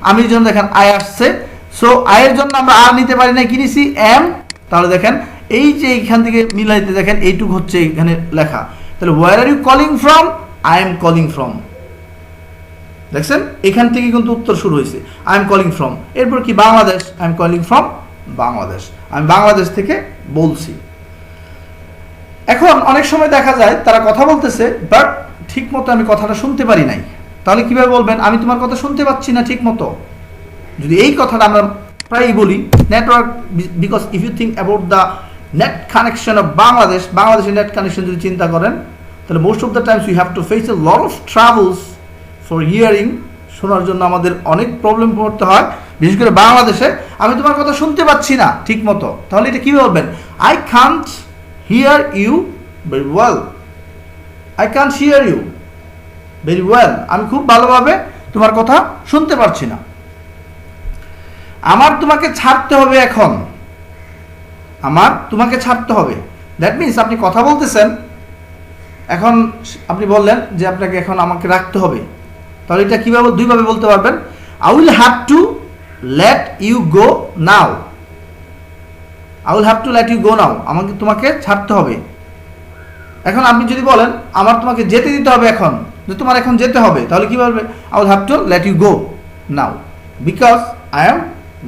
আমির জন্য দেখেন আই আসছে, সো আয়ের জন্য আমরা আর নিতে পারি না, কি নিছি? এম। তাহলে দেখেন এই যে এইখান থেকে মিলাইতে দেখেন এইটুকু হচ্ছে এখানে লেখা। তাহলে where are you calling from, I am calling from. দেখছেন এখান থেকে কিন্তু উত্তর শুরু হয়েছে, আই এম কলিং ফ্রম। এরপর কি? Bangladesh, I am calling from Bangladesh, আমি বাংলাদেশ থেকে বলছি। এখন অনেক সময় দেখা যায় তারা কথা বলতেছে বাট ঠিক মতো আমি কথাটা শুনতে পারি নাই, তাহলে কিভাবে বলবেন? আমি তোমার কথা শুনতে পাচ্ছি না ঠিক মতো। যদি এই কথাটা আমরা প্রায়ই বলি, network, because if you think about the net connection of Bangladesh, বাংলাদেশের নেট কানেকশন যদি চিন্তা করেন তাহলে most of the times you have to face a lot of troubles for hearing. শোনার জন্য আমাদের অনেক প্রবলেম পড়তে হয়, বিশেষ করে বাংলাদেশে। আমি তোমার কথা শুনতে পাচ্ছি না ঠিক মতো, তাহলে এটা কীভাবে বলবেন? I can't hear you very well, I can't hear you very well, আমি খুব ভালোভাবে তোমার কথা শুনতে পারছি না। আমার তোমাকে ছাড়তে হবে এখন, আমার তোমাকে ছাড়তে হবে। দ্যাট মিনস আপনি কথা বলতেছেন, এখন আপনি বললেন যে আপনাকে এখন আমাকে রাখতে হবে, তাহলে এটা কীভাবে? দুইভাবে বলতে পারবেন। I will have to let you go now, I will have to let you go now, আমাকে তোমাকে ছাড়তে হবে। এখন আপনি যদি বলেন আমার তোমাকে যেতে দিতে হবে এখন, যে তোমার এখন যেতে হবে, তাহলে কী বলবে? I will have to let you go now because I am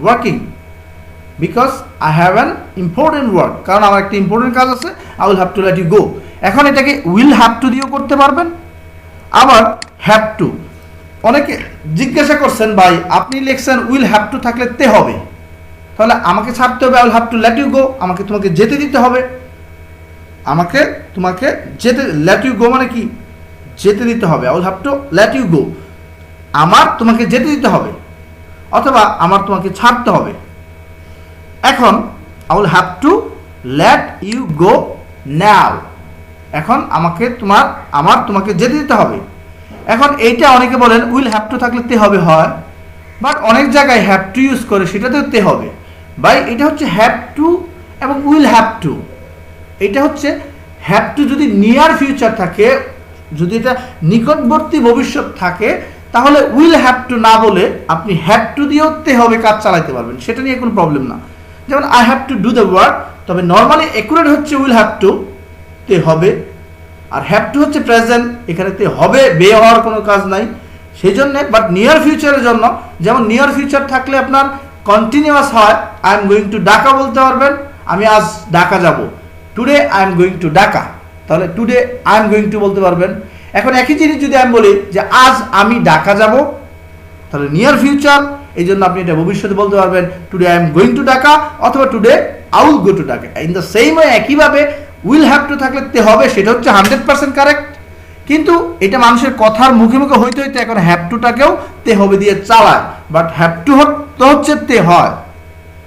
working, because I have an important work, কারণ আমার একটা ইম্পর্টেন্ট কাজ আছে। I will have to let you go. এখন এটাকে উইল হ্যাভ টু দিয়েও করতে পারবেন, আবার হ্যাভ টু। অনেকে জিজ্ঞাসা করছেন ভাই আপনি লিখছেন উইল হ্যাভ টু থাকলে তে হবে, তাহলে আমাকে ছাড়তে হবে, I will have to let you go, আমাকে তোমাকে যেতে দিতে হবে। আমাকে তোমাকে যেতে, লেট ইউ গো মানে কি, যেতে দিতে হবে। I will have to let you go, আমার তোমাকে যেতে দিতে হবে, অথবা আমার তোমাকে ছাড়তে হবে। এখন I will have to let you go now, এখন আমার তোমাকে যেতে দিতে হবে। এখন এইটা অনেকে বলেন উইল হ্যাভ টু থাকলে তে হবে হয়, বাট অনেক জায়গায় হ্যাভ টু ইউজ করে, সেটাতেও তে হবে। ভাই এটা হচ্ছে হ্যাভ টু এবং উইল হ্যাভ টু, এটা হচ্ছে হ্যাভ টু যদি নিয়ার ফিউচার থাকে, যদি এটা নিকটবর্তী ভবিষ্যৎ থাকে, তাহলে উইল হ্যাভ টু না বলে আপনি হ্যাভ টু দিয়েও তে হবে কাজ চালাতে পারবেন, সেটা নিয়ে কোনো প্রবলেম না। যেমন I have to do the work, তবে নর্মালি একুরেট হচ্ছে উইল হ্যাভ টু, তে হবে। আর হ্যাভ টু হচ্ছে প্রেজেন্ট, এখানে তে হবে, বে হওয়ার কোনো কাজ নাই সেই জন্যে। বাট নিয়ার ফিউচারের জন্য, যেমন নিয়ার ফিউচার থাকলে আপনার কন্টিনিউয়াস হয়, I am going to Dhaka বলতে পারবেন, আমি আজ ঢাকা যাব, today I am going to Dhaka, তাহলে today I am going to বলতে পারবেন। এখন একই জিনিস যদি আমি বলি যে আজ আমি ঢাকা যাব, তাহলে নিয়ার ফিউচার, এই জন্য আপনি এটা ভবিষ্যতে বলতে পারবেন today I am going to Dhaka, অথবা today I will go to Dhaka. In the same way একইভাবে উইল হ্যাভ টু থাকলে তে হবে, সেটা হচ্ছে 100% কারেক্ট। কিন্তু এটা মানুষের কথার মুখে মুখে হইতে হইতে এখন হ্যাভ টুটাকেও তে হবে দিয়ে চালায়, বাট হ্যাভ টু হচ্ছে তে হয়,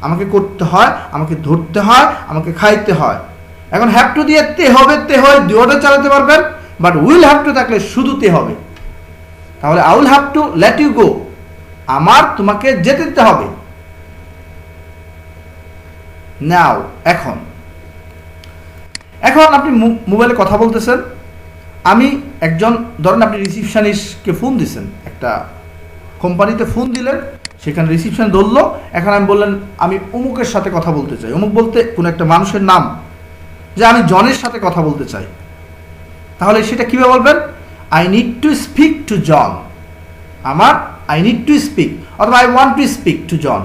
আমাকে করতে হয়, আমাকে ধরতে হয়, আমাকে খাইতে হয়। এখন হ্যাভ টু দিয়ে তে হবে তে হয় দুটোটা চালাতে পারবেন, বাট উইল হ্যাভ টু থাকলে শুধু তে হবে। তাহলে I will have to let you go, আমার তোমাকে যেতে দিতে হবে। নাও, এখন আপনি মোবাইলে কথা বলতেছেন, আমি একজন, ধরেন আপনি রিসিপশনিস্টকে ফোন দিচ্ছেন, একটা কোম্পানিতে ফোন দিলেন, সেখানে রিসিপশন ধরলো, এখন আমি বললেন আমি অমুকের সাথে কথা বলতে চাই, অমুক বলতে কোনো একটা মানুষের নাম, যে আমি জনের সাথে কথা বলতে চাই, তাহলে সেটা কীভাবে বলবেন? I need to speak to John, I need to speak, অথবা I want to speak to John,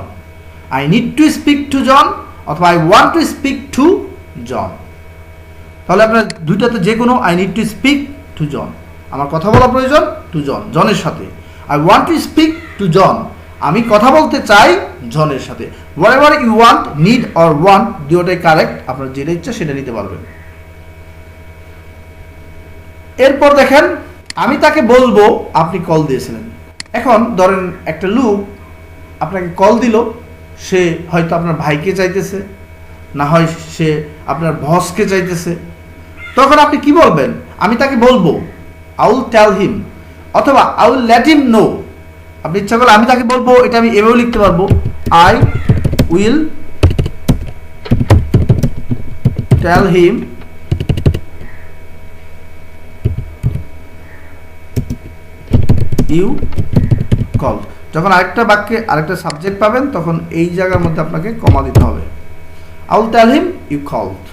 I need to speak to John, অথবা I want to speak to John. তাহলে আপনার দুইটাতে যে কোনো, I need to speak to John, আমার কথা বলা প্রয়োজন, টু জন, জনের সাথে। I want to speak to John, আমি কথা বলতে চাই জনের সাথে। Whatever you want, need or want, দুটোটাই correct, আপনার যেটা ইচ্ছা সেটা নিতে পারবেন। এরপর দেখেন, আমি তাকে বলবো আপনি কল দিয়েছিলেন। এখন ধরেন একটা লোক আপনাকে কল দিল, সে হয়তো আপনার ভাইকে চাইতেছে, না হয় সে আপনার বসকে চাইতেছে, তখন আপনি কি বলবেন? আমি তাকে বলবো, আই উইল টেল হিম, অথবা I will let him know. আপনি ইচ্ছা করলে আমি তাকে বলবো, এটা আমি এভাবেও লিখতে পারবো, I will tell him you call. যখন আরেকটা বাক্যে আরেকটা সাবজেক্ট পাবেন, তখন এই জায়গার মধ্যে আপনাকে কমা দিতে হবে। I will tell him you called,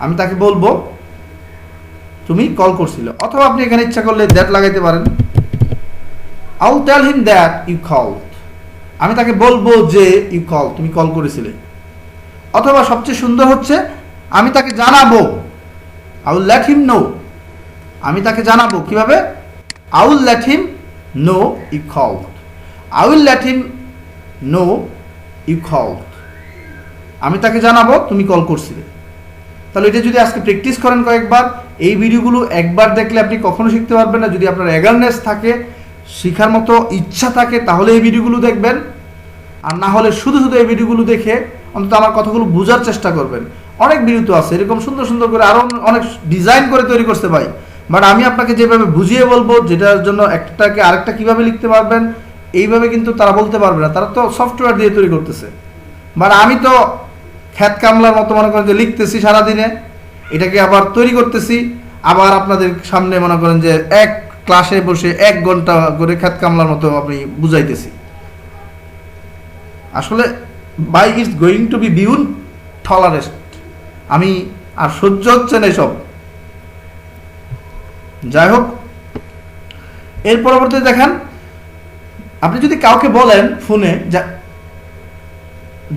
আমি তাকে বলবো তুমি কল করছিলে, অথবা আপনি এখানে ইচ্ছা করলে দ্যাট লাগাইতে পারেন। I will tell him that you called, আমি তাকে বলবো যে ইউ কল, তুমি কল করেছিলে। অথবা সবচেয়ে সুন্দর হচ্ছে আমি তাকে জানাবো, I will let him know, আমি তাকে জানাবো কিভাবে? I will let him know you called, I will let him know you called, আমি তাকে জানাবো তুমি কল করছিলে। তাহলে এটা যদি আজকে প্র্যাকটিস করেন কয়েকবার, এই ভিডিওগুলো একবার দেখলে আপনি কখনো শিখতে পারবেন না। যদি আপনার এগারনেস থাকে, শেখার মতো ইচ্ছা থাকে, তাহলে এই ভিডিওগুলো দেখবেন, আর না হলে শুধু শুধু এই ভিডিওগুলো দেখে অন্তত আমার কথাগুলো বোঝার চেষ্টা করবেন। অনেক ভিডিও তো আছে এরকম সুন্দর সুন্দর করে, আরও অনেক ডিজাইন করে তৈরি করতে পারি, বাট আমি আপনাকে যেভাবে বুঝিয়ে বলবো, যেটার জন্য একটাকে আরেকটা কিভাবে লিখতে পারবেন, এইভাবে কিন্তু তারা বলতে পারবে না, তারা তো সফটওয়্যার দিয়ে তৈরি করতেছে। বাট আমি তো খ্যাত কামলার মতো মনে করেন যে লিখতেছি সারাদিনে, এটাকে আবার তৈরি করতেছি, আবার আপনাদের সামনে মনে করেন যে এক ক্লাসে বসে 1 ঘন্টা করে খ্যাত কামলার মতো আপনি বুঝাইতেছি। আসলে by it's going to be beyond tolerance, আমি আর সহ্য হচ্ছে না এসব। যাই হোক, এর পরবর্তীতে দেখেন, আপনি যদি কাউকে বলেন ফোনে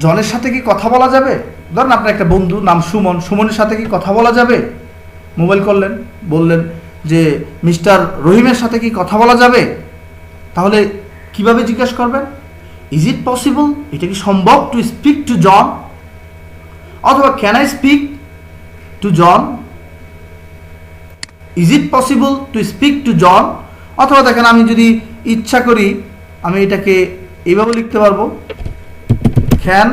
জনের সাথে কি কথা বলা যাবে, ধরেন আপনার একটা বন্ধু নাম সুমন, সুমনের সাথে কি কথা বলা যাবে, মোবাইল করলেন, বললেন যে মিস্টার রহিমের সাথে কি কথা বলা যাবে, তাহলে কিভাবে জিজ্ঞেস করবেন? ইজ ইট পসিবল, এটা কি সম্ভব টু স্পিক টু জন, অথবা can I speak to John, is it possible to speak to John, অথবা দেখেন আমি যদি ইচ্ছা করি আমি এটাকে এইভাবে লিখতে পারবো, can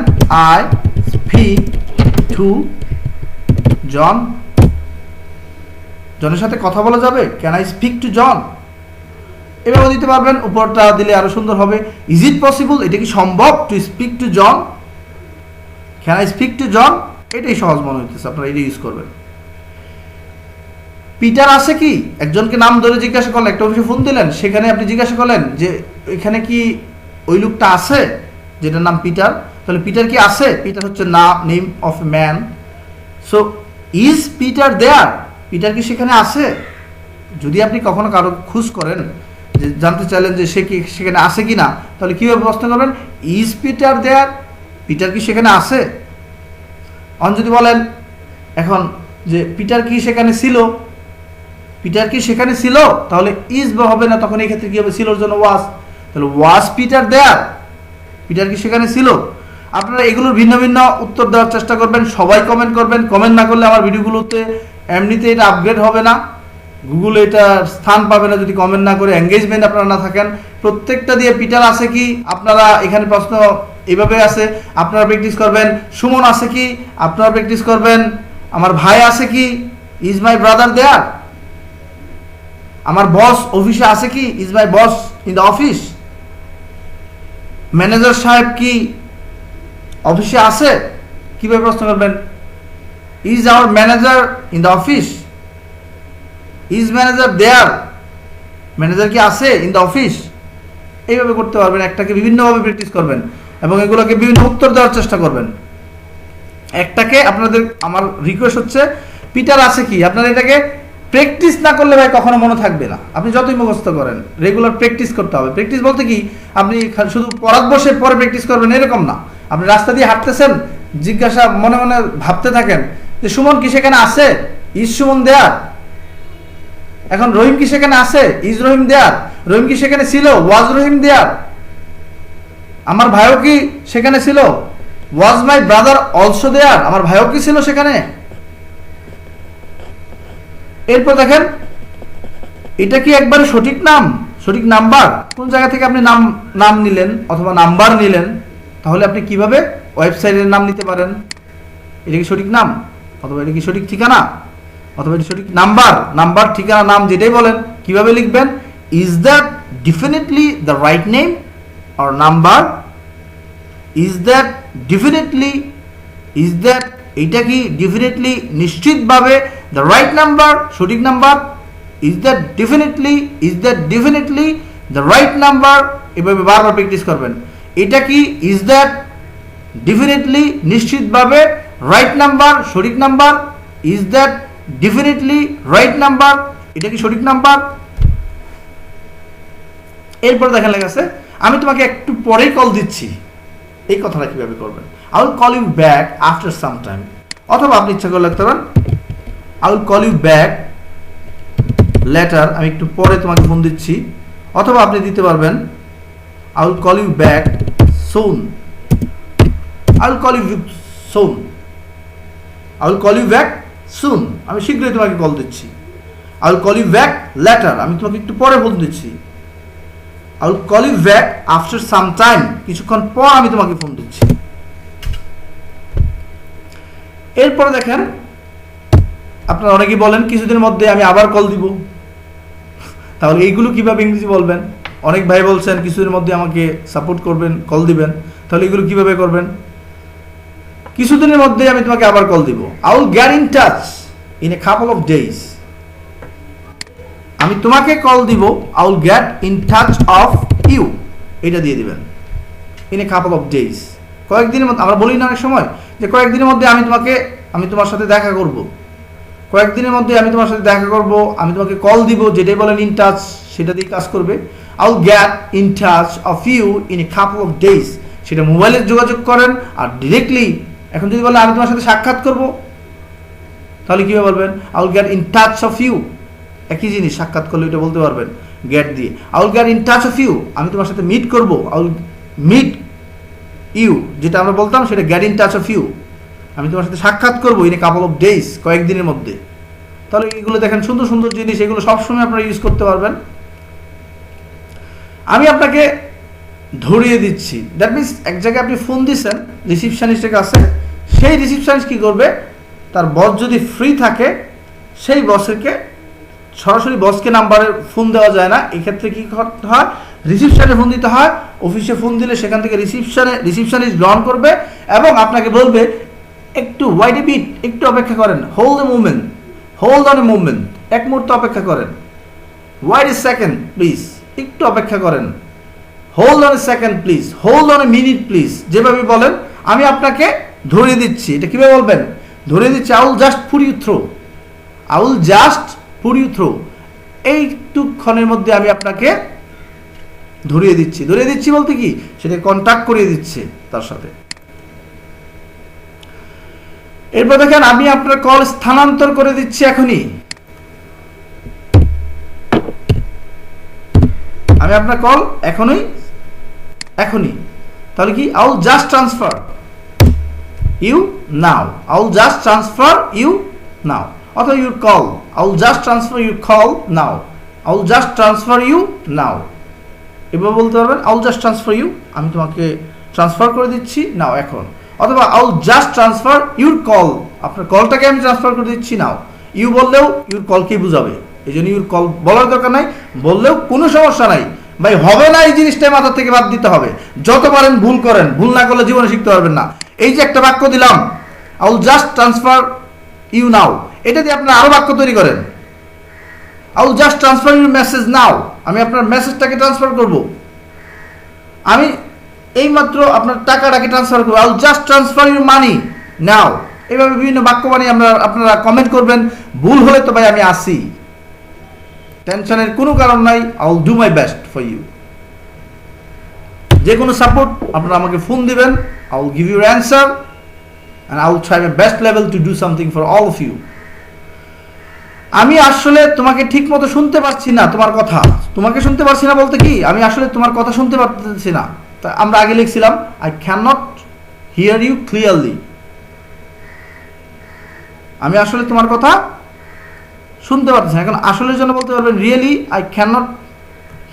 I speak to John, জনের সাথে কথা বলা যাবে, ক্যান আই স্পিক টু জন, এভাবে দিতে পারবেন। উপরটা দিলে আরো সুন্দর হবে, ইজ ইট পসিবল, এটা কি সম্ভব, to speak to John, can I speak to John, এটাই সহজ মনে হইতেছে, আপনারা এটা ইউজ করবেন। পিটার আছে কি, একজনকে নাম ধরে জিজ্ঞাসা করলেন, একটা অফিসে ফোন দিলেন, সেখানে আপনি জিজ্ঞাসা করলেন যে এখানে কি ওই লোকটা আছে যেটার নাম পিটার, তাহলে পিটার কি আছে, পিটার হচ্ছে name of a man, so is Peter there, Peter কি সেখানে আছে। যদি আপনি কখনো কারো খোঁজ করেন, যে জানতে চাইলেন যে সে কি সেখানে আছে কি না, তাহলে কীভাবে প্রশ্ন করবেন, ইজ পিটার দেয়ার, পিটার কি সেখানে আছে। যদি বলেন এখন যে পিটার কি সেখানে ছিল, পিটার কি সেখানে ছিল, তাহলে ইজ বা হবে না, তখন এই ক্ষেত্রে কি হবে, ছিলর জন্য ওয়াজ, তাহলে ওয়াজ পিটার দেয়ার, পিটার কি সেখানে ছিল। আপনারা এগুলোর ভিন্ন ভিন্ন উত্তর দেওয়ার চেষ্টা করবেন, সবাই কমেন্ট করবেন, কমেন্ট না করলে আমার ভিডিওগুলোতে এমনিতে এটা আপগ্রেড হবে না, গুগলে এটা স্থান পাবে না যদি কমেন্ট না করে, এঙ্গেজমেন্ট আপনারা না থাকেন। প্রত্যেকটা দিয়ে পিটার আছে কি, আপনারা এখানে প্রশ্ন এইভাবে আছে, আপনারা প্র্যাকটিস করবেন, সুমন আছে কি, আপনারা প্র্যাকটিস করবেন, আমার ভাই আছে কি, ইজ মাই ব্রাদার দেয়ার, আমার বস অফিসে আছে কি, is my boss in the office, manager সাহেব কি অফিসে আছে, কিভাবে প্রশ্ন করবেন, is our manager in the office, is manager there, manager কি আছে ইন দ্য অফিস, এইভাবে করতে পারবেন। একটাকে বিভিন্নভাবে প্র্যাকটিস করবেন এবং এগুলোকে বিভিন্ন উত্তর দেওয়ার চেষ্টা করবেন। একটাকে আপনাদের আমার রিকোয়েস্ট হচ্ছে, পিটার আছে কি, আপনারা এটাকে প্র্যাকটিস না করলে ভাই কখনো মনে থাকবে না, আপনি যতই মুখস্থ করেন, রেগুলার প্র্যাকটিস করতে হবে। প্র্যাকটিস বলতে কি, আপনি শুধু পড়াত বসে পরে প্র্যাকটিস করবেন এরকম না, আপনি রাস্তা দিয়ে হাঁটতেছেন, জিজ্ঞাসা মনে মনে ভাবতে থাকেন যে সুমন কি সেখানে আছে, ইজ সুমন দেয়ার, এখন রহিম কি সেখানে আছে, ইজ রহিম দেয়ার, রহিম কি সেখানে ছিল, ওয়াজ রহিম দেয়ার, আমার ভাইও কি সেখানে ছিল, ওয়াজ মাই ব্রাদার অলসো দেয়ার, আমার ভাইও কি ছিল সেখানে। এরপর দেখেন এটা কি একবারে সঠিক নাম, সঠিক নাম্বার, কোন জায়গা থেকে আপনি নাম নিলেন অথবা নাম্বার নিলেন, তাহলে আপনি কিভাবে ওয়েবসাইটের নাম নিতে পারেন, এটা কি সঠিক নাম, অথবা এটা কি সঠিক ঠিকানা, অথবা এটা সঠিক নাম্বার ঠিকানা নাম যেটাই বলেন, কিভাবে লিখবেন, is that definitely the right name or number, is that definitely, is that এটা কি ডেফিনেটলি নিশ্চিতভাবে দ্য রাইট নাম্বার সঠিক number, is that definitely the right number, এভাবে বারবার প্র্যাকটিস করবেন। এটা কি ইজ দ্যাট ডেফিনেটলি নিশ্চিতভাবে রাইট নাম্বার সঠিক number, is that definitely right number, এটা কি সঠিক নাম্বার। এরপর দেখেন লেখা আছে, আমি তোমাকে একটু পরেই কল দিচ্ছি, এই কথাটা কিভাবে করবেন, I will call you back after some time, অথবা আপনি ইচ্ছা করে লিখতে পারেন I will call you back later, আমি একটু পরে তোমাকে ফোন দিচ্ছি, অথবা আপনি দিতে পারবেন I will call you back soon, I will call you soon, I will call you back soon, আমি শীঘ্রই তোমাকে কল দিচ্ছি, I will call you back later, আমি তোমাকে একটু পরে ফোন দিচ্ছি, I will call you back after some time, কিছুক্ষণ পর আমি তোমাকে ফোন দিচ্ছি। এরপরে দেখেন আপনারা অনেকেই বলেন কিছুদিনের মধ্যে আমি আবার কল দিব, তাহলে এইগুলো কিভাবে ইংরেজি বলবেন, অনেক ভাই বলছেন কিছুদিনের মধ্যে আমাকে সাপোর্ট করবেন, কল দিবেন, তাহলে এগুলো কিভাবে করবেন, কিছুদিনের মধ্যে আমি তোমাকে আবার কল দিব, I will get in touch in a couple of days, আমি তোমাকে কল দিব, I will get in touch of you, এটা দিয়ে দিবেন, in a couple of days, কয়েকদিনের মধ্যে, আমরা বলি না অনেক সময় যে কয়েকদিনের মধ্যে আমি তোমার সাথে দেখা করব, কয়েকদিনের মধ্যে আমি তোমার সাথে দেখা করব, আমি তোমাকে কল দিব, যেটাই বলেন ইন টাচ সেটা দিয়ে কাজ করবে, I will get in touch of you in a couple of days, সেটা মোবাইলে যোগাযোগ করেন, আর ডিরেক্টলি এখন যদি বলেন আমি তোমার সাথে সাক্ষাৎ করব, তাহলে কীভাবে বলবেন, I will get in touch of you, একই জিনিস, সাক্ষাৎ করলে এটা বলতে পারবেন গেট দিয়ে, I will get in touch of you, আমি তোমার সাথে মিট করব, আই উইল মিট ইউ, যেটা আমরা বলতাম সেটা get in touch of you, আমি তোমার সাথে সাক্ষাৎ করবো in a couple of days, কয়েকদিনের মধ্যে। তাহলে এগুলো দেখেন সুন্দর সুন্দর জিনিস, এগুলো সবসময় আপনারা ইউজ করতে পারবেন। আমি আপনাকে ধরিয়ে দিচ্ছি, দ্যাট মিনস এক জায়গায় আপনি ফোন দিচ্ছেন রিসিপশনিস্টের কাছে, সেই রিসিপশনিস্ট কী করবে, তার বস যদি ফ্রি থাকে সেই বসকে সরাসরি বসকে নাম্বারে ফোন দেওয়া যায় না, এক্ষেত্রে কী করতে হয়, রিসিপশনে ফোন দিতে হয়। অফিসে ফোন দিলে সেখান থেকে রিসিপশনিস্ট গ্রহণ করবে এবং আপনাকে বলবে একটু ওয়াইট এ বিট, একটু অপেক্ষা করেন, hold a movement, hold on a movement, এক মুহূর্ত অপেক্ষা করেন, ওয়াইট এ সেকেন্ড প্লিজ, একটু অপেক্ষা করেন, hold on a second please, hold on a minute please, যেভাবে বলেন আমি আপনাকে ধরিয়ে দিচ্ছি। এটা কীভাবে বলবেন, ধরিয়ে দিচ্ছি, I will just put you through, I will just put you through, এইটুক্ষণের মধ্যে আমি আপনাকে ধরিয়ে দিচ্ছি। ধরিয়ে দিচ্ছি বলতে কি, সেটা কন্ট্যাক্ট করিয়ে দিচ্ছে তার সাথে। এরপর দেখেন আমি আপনার কল স্থানান্তর করে দিচ্ছি এখনই, আমি আপনার কল এখনই। তাহলে কি, I will just transfer you now, I will just transfer you now, অথবা your call, I will just transfer your call now, I will just transfer you now. এভাবে বলতে পারবেন, I will just transfer you, আমি তোমাকে transfer করে দিচ্ছি now এখন, অথবা I will just transfer your call, আপনার কলটাকে আমি ট্রান্সফার করে দিচ্ছি নাও। ইউ বললেও ইউর কলকেই বুঝাবে, এই জন্য ইউর কল বলার দরকার নাই, বললেও কোনো সমস্যা নাই ভাই, হবে না এই জিনিসটা মাথা থেকে বাদ দিতে হবে। যত পারেন ভুল করেন, ভুল না করলে জীবনে শিখতে পারবেন না। এই যে একটা বাক্য দিলাম, I will just transfer you now, এটা দিয়ে আপনারা আরো বাক্য তৈরি করেন। I will just transfer your message now, আমি আপনার মেসেজটাকে ট্রান্সফার করব, আমি এইমাত্র আপনার টাকাটাকে ট্রান্সফার করবো, I will just transfer your money now. এইভাবে বিভিন্ন বাক্য বানিয়ে আপনারা কমেন্ট করবেন। ভুল হলে তো ভাই আমি আসি, টেনশনের কোনো কারণ নাই, I will do my best for you. যে কোনো সাপোর্ট আপনারা আমাকে ফোন দিবেন, I will give your answer and I will try my best level to do something for all of you. আমি আসলে তোমাকে ঠিক মতো শুনতে পারছি না, তোমার কথা তোমাকে শুনতে পারছি না বলতে কি, আমি আসলে তোমার কথা শুনতে পারতেছি না। তা আমরা আগে লিখছিলাম I can not hear you clearly, আমি আসলে তোমার কথা শুনতে পারতেছি না। এখন আসলের জন্য বলতে পারবেন really I can not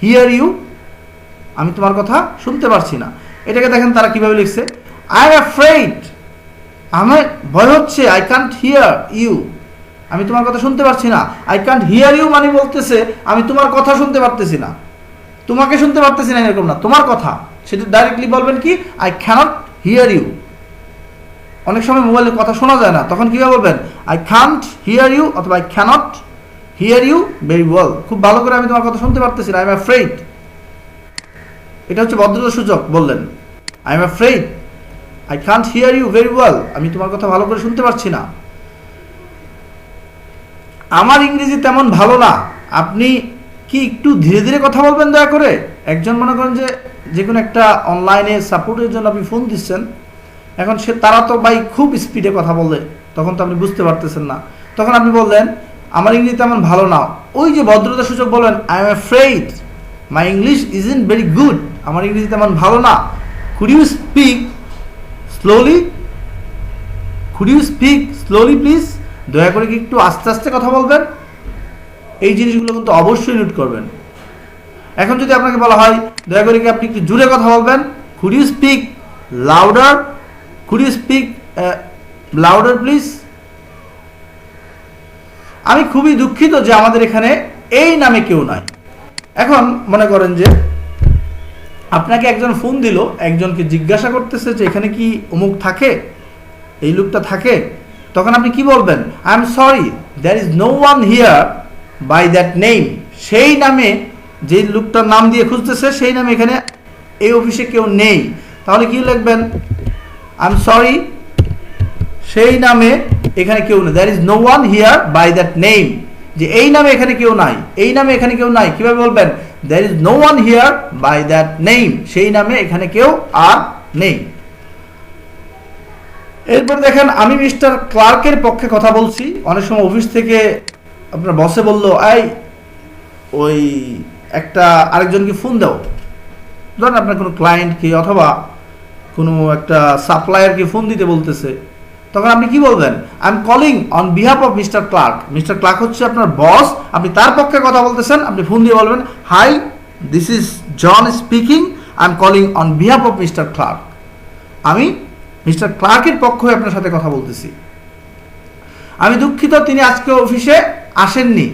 hear you, আমি তোমার কথা শুনতে পারছি না। এটাকে দেখেন তারা কিভাবে লিখছে, আই এম অ্যাফ্রেড, আমার ভয় হচ্ছে, আই কান্ট হিয়ার ইউ, আমি তোমার কথা শুনতে পারছি না। আই কান্ট হিয়ার ইউ মানে বলতেছে আমি তোমার কথা শুনতে পারতেছি না, তোমাকে শুনতে পারতেছি না এরকম না, তোমার কথা। সেটা ডাইরেক্টলি বলবেন কি, আই ক্যানট হিয়ার ইউ। অনেক সময় মোবাইলে কথা শোনা যায় না, তখন কীভাবে বলবেন, আই কান্ট হিয়ার ইউ অথবা I cannot hear you very well, খুব ভালো করে আমি তোমার কথা শুনতে পারতেছি না, আই এম অ্যাফ্রেড। এটা হচ্ছে ভদ্রতার সূচক, বললেন I am afraid, I can't hear you very well, আমি তোমার কথা ভালো করে শুনতে পারছি না। আমার ইংরেজি তেমন ভালো না, আপনি কি একটু ধীরে ধীরে কথা বলবেন দয়া করে। একজন মনে করেন যে কোনো একটা অনলাইনে সাপোর্টের জন্য আপনি ফোন দিচ্ছেন, এখন তারা তো ভাই খুব স্পিডে কথা বলে, তখন তো আপনি বুঝতে পারতেছেন না, তখন আপনি বললেন আমার ইংরেজি তেমন ভালো না, ওই যে ভদ্রতার সূচক বলবেন I am afraid my English isn't very good, আমার ইংরেজি তেমন ভালো না, could you speak slowly, could you speak slowly please, দয়া করে কি একটু আস্তে আস্তে কথা বলবেন। এই জিনিসগুলো কিন্তু অবশ্যই নোট করবেন। এখন যদি আপনাকে বলা হয় দয়া করে কি আপনি একটু জোরে কথা বলবেন, could you speak louder, could you speak louder please. আমি খুবই দুঃখিত যে আমাদের এখানে এই নামে কেউ নাই। এখন মনে করেন যে আপনাকে একজন ফোন দিল, একজনকে জিজ্ঞাসা করতেছে যে এখানে কি অমুক থাকে, এই লোকটা থাকে, তখন আপনি কি বলবেন, I am sorry there is no one here by that name, সেই নামে যে লোকটার নাম দিয়ে খুঁজতেছে সেই নামে এখানে এই অফিসে কেউ নেই। তাহলে কি লিখবেন, আই এম সরি সেই নামে এখানে কেউ নেই, there is no one here by that name, যে এই নামে এখানে কেউ নাই, এই নামে এখানে কেউ নাই। কিভাবে বলবেন, there is no one here by that name, সেই নামে এখানে কেউ আর নেই। এরপর দেখেন আমি মিস্টার ক্লার্কের পক্ষে কথা বলছি। অনেক সময় অফিস থেকে আপনার বসে বলল এই ওই একটা আরেকজনকে ফোন দাও, ধরেন আপনার কোনো ক্লায়েন্টকে অথবা কোনো একটা সাপ্লায়ারকে ফোন দিতে বলতেছে, তখন আপনি কি বলবেন? I am calling on behalf of Mister Clark. Mister Clark হচ্ছে আপনার বস, আপনি তার পক্ষে কথা বলতেছেন, আপনি ফোন দিয়ে বলবেন, hi, this is John speaking, I am calling on behalf of Mister Clark. আমি মিস্টার ক্লার্কের পক্ষ হয়ে আপনার সাথে কথা বলতেছি। আমি দুঃখিত তিনি আজকে অফিসে আসেননি।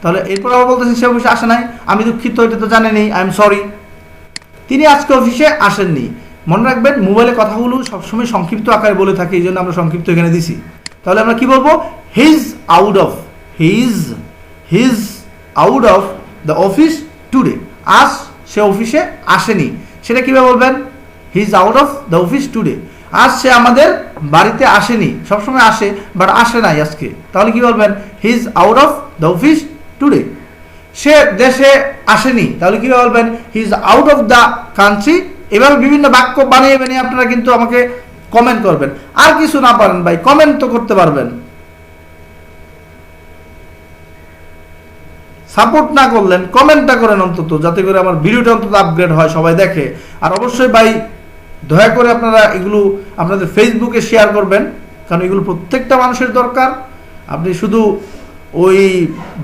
তাহলে এরপর আবার বলতেছেন সে অফিসে আসে নাই, আমি দুঃখিত, এটা তো জানেনি, আই এম সরি। তিনি আজকে অফিসে আসেননি। মনে রাখবেন, মোবাইলে কথাগুলো সবসময় সংক্ষিপ্ত আকারে বলে থাকে, এই জন্য আমরা সংক্ষিপ্ত এখানে দিছি। তাহলে আমরা কি বলবো? His out of, his out of the office today. আজ সে অফিসে আসেনি। সেটা কিভাবে বলবেন? He's out of the office today. আজ সে আমাদের বাড়িতে আসেনি, সবসময় আসে বাট আসে নাই আজকে। তাহলে কি বলবেন? He's out of the office today. সে দেশে আসেনি, তাহলে কি বলবেন? He's out of the country. এভাবে বিভিন্ন বাক্য বানিয়ে বানিয়ে আপনারা কিন্তু আমাকে কমেন্ট করবেন। আর কিছু না পারেন ভাই, কমেন্ট তো করতে পারবেন। সাপোর্ট না করলেন, কমেন্টটা করেন অন্তত, যাতে করে আমার ভিডিওটা অন্তত আপগ্রেড হয়, সবাই দেখে। আর অবশ্যই ভাই দয়া করে আপনারা এগুলো আপনাদের ফেসবুকে শেয়ার করবেন, কারণ এগুলো প্রত্যেকটা মানুষের দরকার। আপনি শুধু ওই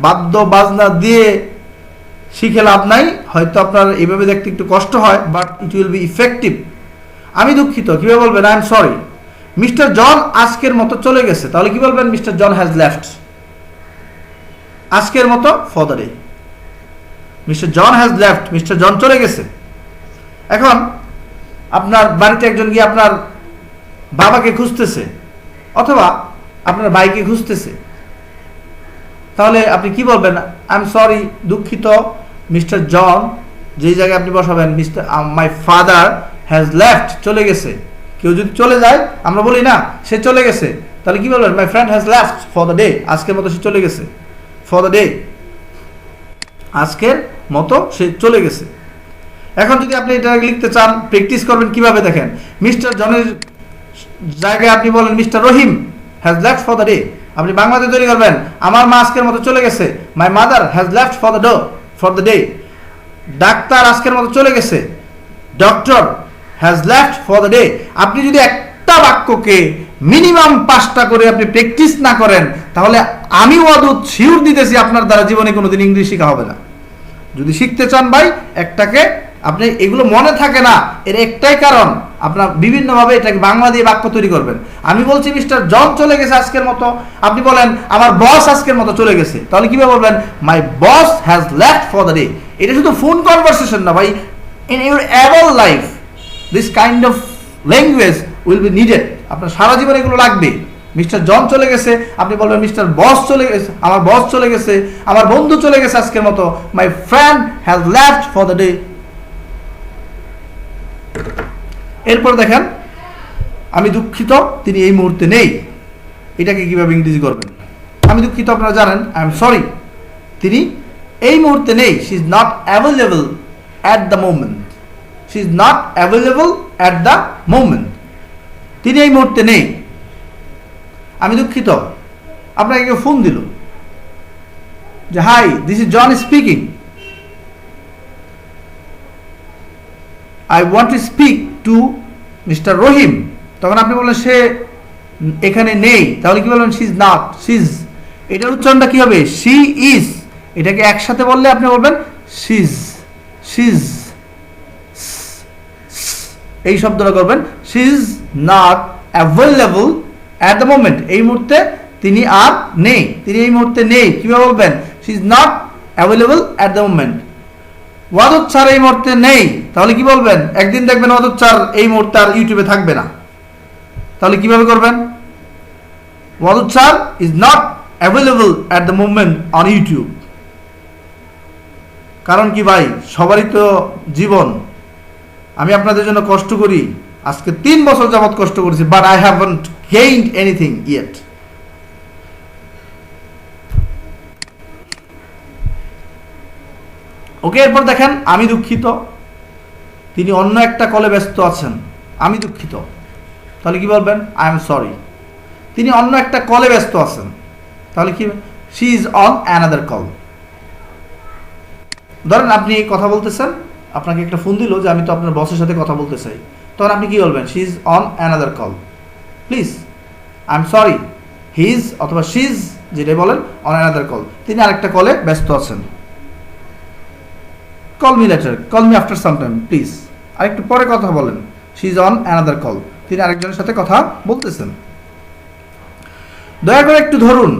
বাদ্য বাজনা দিয়ে শিখে লাভ নাই, হয়তো আপনার এইভাবে দেখতে একটু কষ্ট হয়, but it will be effective. আমি দুঃখিত, কিভাবে বলবেন? I am sorry, mister John আজকের মতো চলে গেছে। তাহলে কি বলবেন? Mister John has left. আজকের মতো for the day. Mister John has left, mister John চলে গেছে। এখন আপনার বাড়িতে একজন গিয়ে আপনার বাবাকে খুঁজতেছে, অথবা আপনার ভাইকে খুঁজতেছে। তাহলে আপনি কি বলবেন? আই এম সরি, দুঃখিত, মিস্টার জন, যেই জায়গায় আপনি বসাবেন, mister my father has left, চলে গেছে। কেউ যদি চলে যায়, আমরা বলি না সে চলে গেছে, তাহলে কি বলবেন? My friend has left for the day. আজকের মতো সে চলে গেছে, ফর দ্য ডে, আজকের মতো সে চলে গেছে। এখন যদি আপনি এটা লিখতে চান, প্র্যাকটিস করবেন কিভাবে দেখেন। মিস্টার জনের জায়গায় আপনি বলেন mister Rahim has left for the day. আপনি বাংলাতে তৈরি করবেন, আমার মা আজকের মতো চলে গেছে, my mother has left for the day. Doctor আজকের মতো চলে গেছে, doctor has left for the day. আপনি যদি একটা বাক্যকে মিনিমাম 5টা করে আপনি প্র্যাকটিস না করেন, তাহলে আমি অদূত শিওর দিতেছি আপনার দ্বারা জীবনে কোনোদিন ইংলিশ শেখা হবে না। যদি শিখতে চান ভাই, একটাকে আপনি এগুলো মনে থাকে না, এর একটাই কারণ, আপনার বিভিন্নভাবে এটাকে বাংলা দিয়ে বাক্য তৈরি করবেন। আমি বলছি মিস্টার জন চলে গেছে আজকের মতো, আপনি বলেন আমার বস আজকের মতো চলে গেছে। তাহলে কিভাবে বলবেন? My boss has left for the day. এটা শুধু ফোন কনভারসেশন না ভাই, in your ever life this kind of language will be needed. আপনার সারা জীবন এগুলো লাগবে। মিস্টার জন চলে গেছে, আপনি বলবেন মিস্টার বস চলে গেছে, আমার বস চলে গেছে, আমার বন্ধু চলে গেছে আজকের মতো, my friend has left for the day. এরপর দেখেন, আমি দুঃখিত তিনি এই মুহূর্তে নেই। এটাকে কিভাবে ইংরেজি করবেন? আমি দুঃখিত, আপনারা জানেন, আই এম সরি, তিনি এই মুহূর্তে নেই। She is not available at the moment. She is not available at the moment. তিনি এই মুহূর্তে নেই। আমি দুঃখিত, আপনাকে কেউ ফোন দিল যে hi, this is John speaking, I want to speak to Mr. Rahim. তখন আপনি বললেন সে এখানে নেই, তাহলে কি বলবেন? She is not, she is. এটার উচ্চারণটা কি হবে? She is. এটাকে একসাথে বললে আপনি বলবেন শি ইজ, শি ইজ, এই শব্দটা করবেন। She is not available at the moment. এই মুহূর্তে তিনি আর নেই, তিনি এই মুহূর্তে নেই। কিভাবে বলবেন? She is not available at the moment. Wadud sir এই মুহূর্তে নেই, তাহলে কি বলবেন? একদিন দেখবেন ওয়াদুচ্চার এই মুহূর্তে আর ইউটিউবে থাকবে না, তাহলে কিভাবে করবেন? Wadud sir is not available at the moment on YouTube. কারণ কি ভাই, সবারই তো জীবন। আমি আপনাদের জন্য কষ্ট করি, আজকে 3 বছর যাবত কষ্ট করেছি, but I haven't gained anything yet. Okay, এরপর দেখেন, আমি দুঃখিত তিনি অন্য একটা কলে ব্যস্ত আছেন। আমি দুঃখিত, তাহলে কি বলবেন? আই এম সরি, তিনি অন্য একটা কলে ব্যস্ত আছেন। তাহলে কি? She is on another call. ধরেন আপনি কথা বলতেছেন, আপনাকে একটা ফোন দিল যে আমি তো আপনার বসের সাথে কথা বলতে চাই, তখন আপনি কি বলবেন? She is on another call, please I am sorry, his অথবা শিজ যেটাই বলেন, অন অ্যানাদার কল, তিনি আরেকটা কলে ব্যস্ত আছেন। Call me letter, call me after some time please, আরেকটু পরে কথা বলেন। She is on another call, তিনি আরেকজনের সাথে কথা বলতেছেন। দয়া করে একটু ধরুন,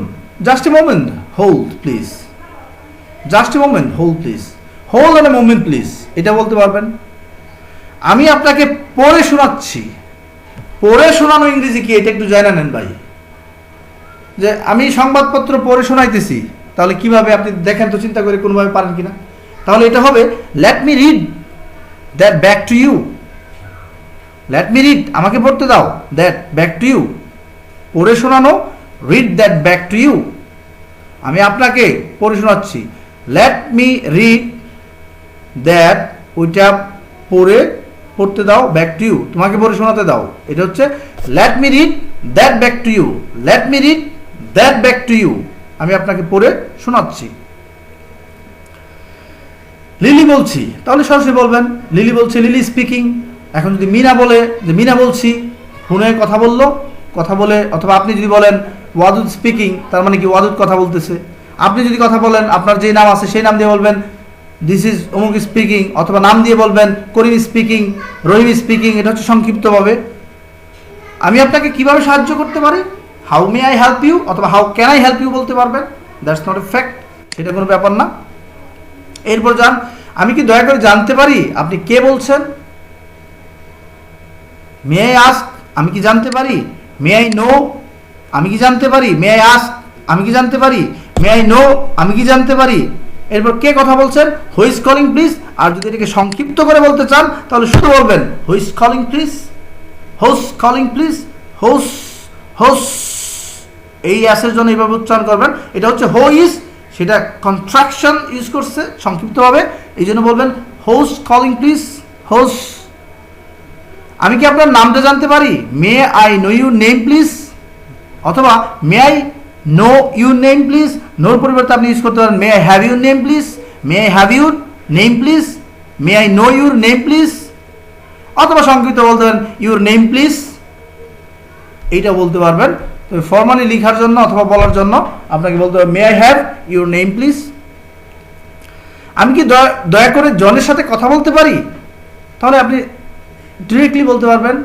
just a moment, hold please, just a moment, hold please, hold on a moment please, এটা বলতে পারবেন। আমি আপনাকে পড়ে শোনাচ্ছি, পড়ে শোনানো ইংরেজি কি এটা একটু জানা নেন ভাই। যে আমি সংবাদপত্র পড়ে শোনাইতেছি, তাহলে কিভাবে আপনি দেখেন তো, চিন্তা করে কোনোভাবে পারেন কিনা। তাহলে এটা হবে let me read that back to you, let me read, আমাকে পড়তে দাও, দ্যাট ব্যাক টু ইউ, পড়ে শোনানো, read that back to you, আমি আপনাকে পড়ে শোনাচ্ছি। লেট মি রিড দ্যাট, ওইটা পড়তে দাও, ব্যাক টু ইউ, তোমাকে পড়ে শোনাতে দাও। এটা হচ্ছে let me read that back to you, let me read that back to you, আমি আপনাকে পড়ে শোনাচ্ছি। লিলি বলছি, তাহলে সরাসরি বলবেন লিলি বলছে, লিলি স্পিকিং। এখন যদি মিনা বলে যে মিনা বলছি, ফোনে কথা বললো, কথা বলে, অথবা আপনি যদি বলেন ওয়াদুদ স্পিকিং, তার মানে কি ওয়াদুদ কথা বলতেছে। আপনি যদি কথা বলেন, আপনার যে নাম আছে সেই নাম দিয়ে বলবেন দিস ইজ অমুক স্পিকিং, অথবা নাম দিয়ে বলবেন করিম স্পিকিং, রহিম স্পিকিং, এটা হচ্ছে সংক্ষিপ্তভাবে। আমি আপনাকে কিভাবে সাহায্য করতে পারি, how may I help you, অথবা how can I help you বলতে পারবেন, দ্যাটস নট এ ফ্যাক্ট, সেটা কোনো ব্যাপার না। এরপর যান, আমি কি দয়া করে জানতে পারি আপনি কে বলছেন। মে আই আস্ক, আমি কি জানতে পারি। মে আই নো, আমি কি জানতে পারি। মে আই আস্ক, আমি কি জানতে পারি। মে আই নো, আমি কি জানতে পারি। এরপর কে কথা বলছেন, হু ইজ কলিং প্লিজ। আর যদি এটাকে সংক্ষিপ্ত করে বলতে চান তাহলে শুধু বলবেন who is calling please, who's calling please, who's, who's, এই অ্যাসের জন্য এইভাবে উচ্চারণ করবেন। এটা হচ্ছে হো ইজ, সেটা কন্ট্রাকশন ইউজ করছে সংক্ষিপ্তভাবে, এই জন্য বলবেন হোস কলিং প্লিজ, হোস। আমি কি আপনার নামটা জানতে পারি। May I know your name please, অথবা may I know your name please. নোর পরিবর্তে আপনি ইউজ করতে পারেন may I have your name please, may I have your name please, may I know your name please, অথবা সংক্ষিপ্ত বলতে পারেন ইউর নেম প্লিজ, এইটা বলতে পারবেন। তো ফর্মালি লেখার জন্য অথবা বলার জন্য আপনাকে বলতে হবে মে I have your name please. আমি কি দয়া করে জনের সাথে কথা বলতে পারি, তাহলে আপনি ডিরেক্টলি বলতে পারবেন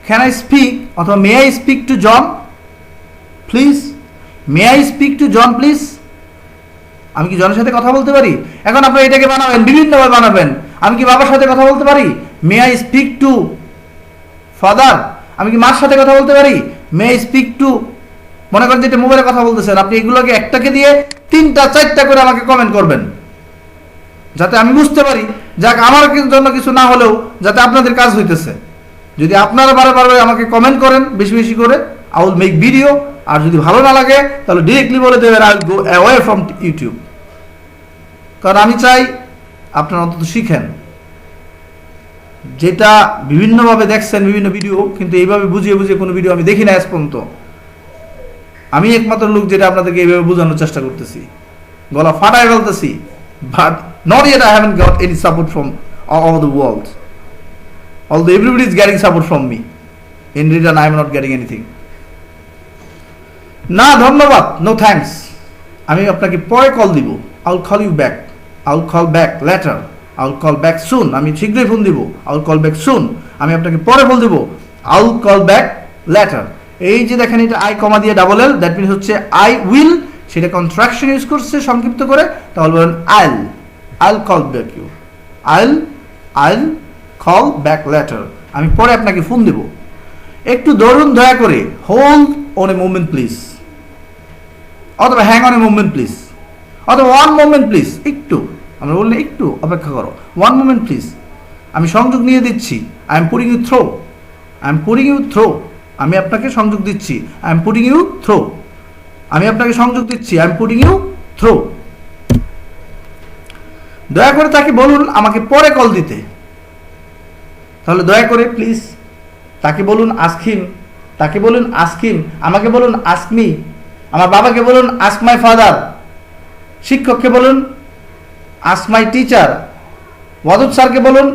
ক্যান আই স্পিক, অথবা may I speak to John please, may I speak to John please. আমি কি জনের সাথে কথা বলতে পারি। এখন আপনি এটাকে বানাবেন, বিভিন্নভাবে বানাবেন। আমি কি বাবার সাথে কথা বলতে পারি। May I speak two father, আমি কি মার সাথে কথা বলতে পারি। মে আই স্পিক টু, মনে করেন যেটা মোবাইলে কথা বলতেছেন, আপনি এগুলোকে একটাকে দিয়ে 3টা 4টা করে আমাকে কমেন্ট করবেন, যাতে আমি বুঝতে পারি যাক আমার জন্য কিছু না হলেও যাতে আপনাদের কাজ হইতেছে। যদি আপনারা বারবার আমাকে কমেন্ট করেন বেশি বেশি করে, আই উইল মেক ভিডিও। আর যদি ভালো না লাগে তাহলে ডিরেক্টলি বলে দেবেন I will go away from YouTube. কারণ আমি চাই আপনারা অন্তত শিখেন, যেটা বিভিন্নভাবে দেখছেন বিভিন্ন ভিডিও, কিন্তু এইভাবে বুঝিয়ে বুঝিয়ে কোনো ভিডিও আমি দেখি না আজ পর্যন্ত। আমি একমাত্র লোক যেটা আপনাদেরকে এইভাবে বোঝানোর চেষ্টা করতেছি, গলা ফাটায় ফেলতেছি, but not yet I haven't got any support from all over the world, although everybody is getting support from me, in return I am not getting anything. না ধন্যবাদ, no thanks, আমি আপনাকে পরে কল দিব, I will call you back, I will call back later, I will call back soon, আমি শীঘ্রই phone দিব, I will call back soon, আমি আপনাকে পরে ফোন দিব, I will call back later। এই যে দেখেন এটা আই কমা দিয়ে ডাবল এল, দ্যাট মিনস হচ্ছে আই উইল, সেটা কন্ট্রাকশন ইউজ করছে সংক্ষিপ্ত করে, তাহলে বলেন I'll call back you, I'll call back later, আমি পরে আপনাকে ফোন দেব। একটু ধরুন দয়া করে, hold on a moment please, অথবা hang on a moment please, অথবা ওয়ান মোমেন্ট প্লিজ, একটু আমরা বললে একটু অপেক্ষা করো, ওয়ান মোমেন্ট প্লিজ, আমি সংযোগ নিয়ে দিচ্ছি, I am putting you through, I am putting you through, আমি আপনাকে সংযোগ দিচ্ছি, I am putting you through, আমি আপনাকে সংযোগ দিচ্ছি, I am putting you through. দয়া করে তাকে বলুন আমাকে পরে কল দিতে, তাহলে দয়া করে প্লিজ তাকে বলুন আস্ক হিম, তাকে বলুন আস্ক হিম, আমাকে বলুন আস্ক মি, আমার বাবাকে বলুন আস্ক মাই ফাদার, শিক্ষককে বলুন আস্ক মাই টিচার, ওয়াদুদ স্যারকে বলুন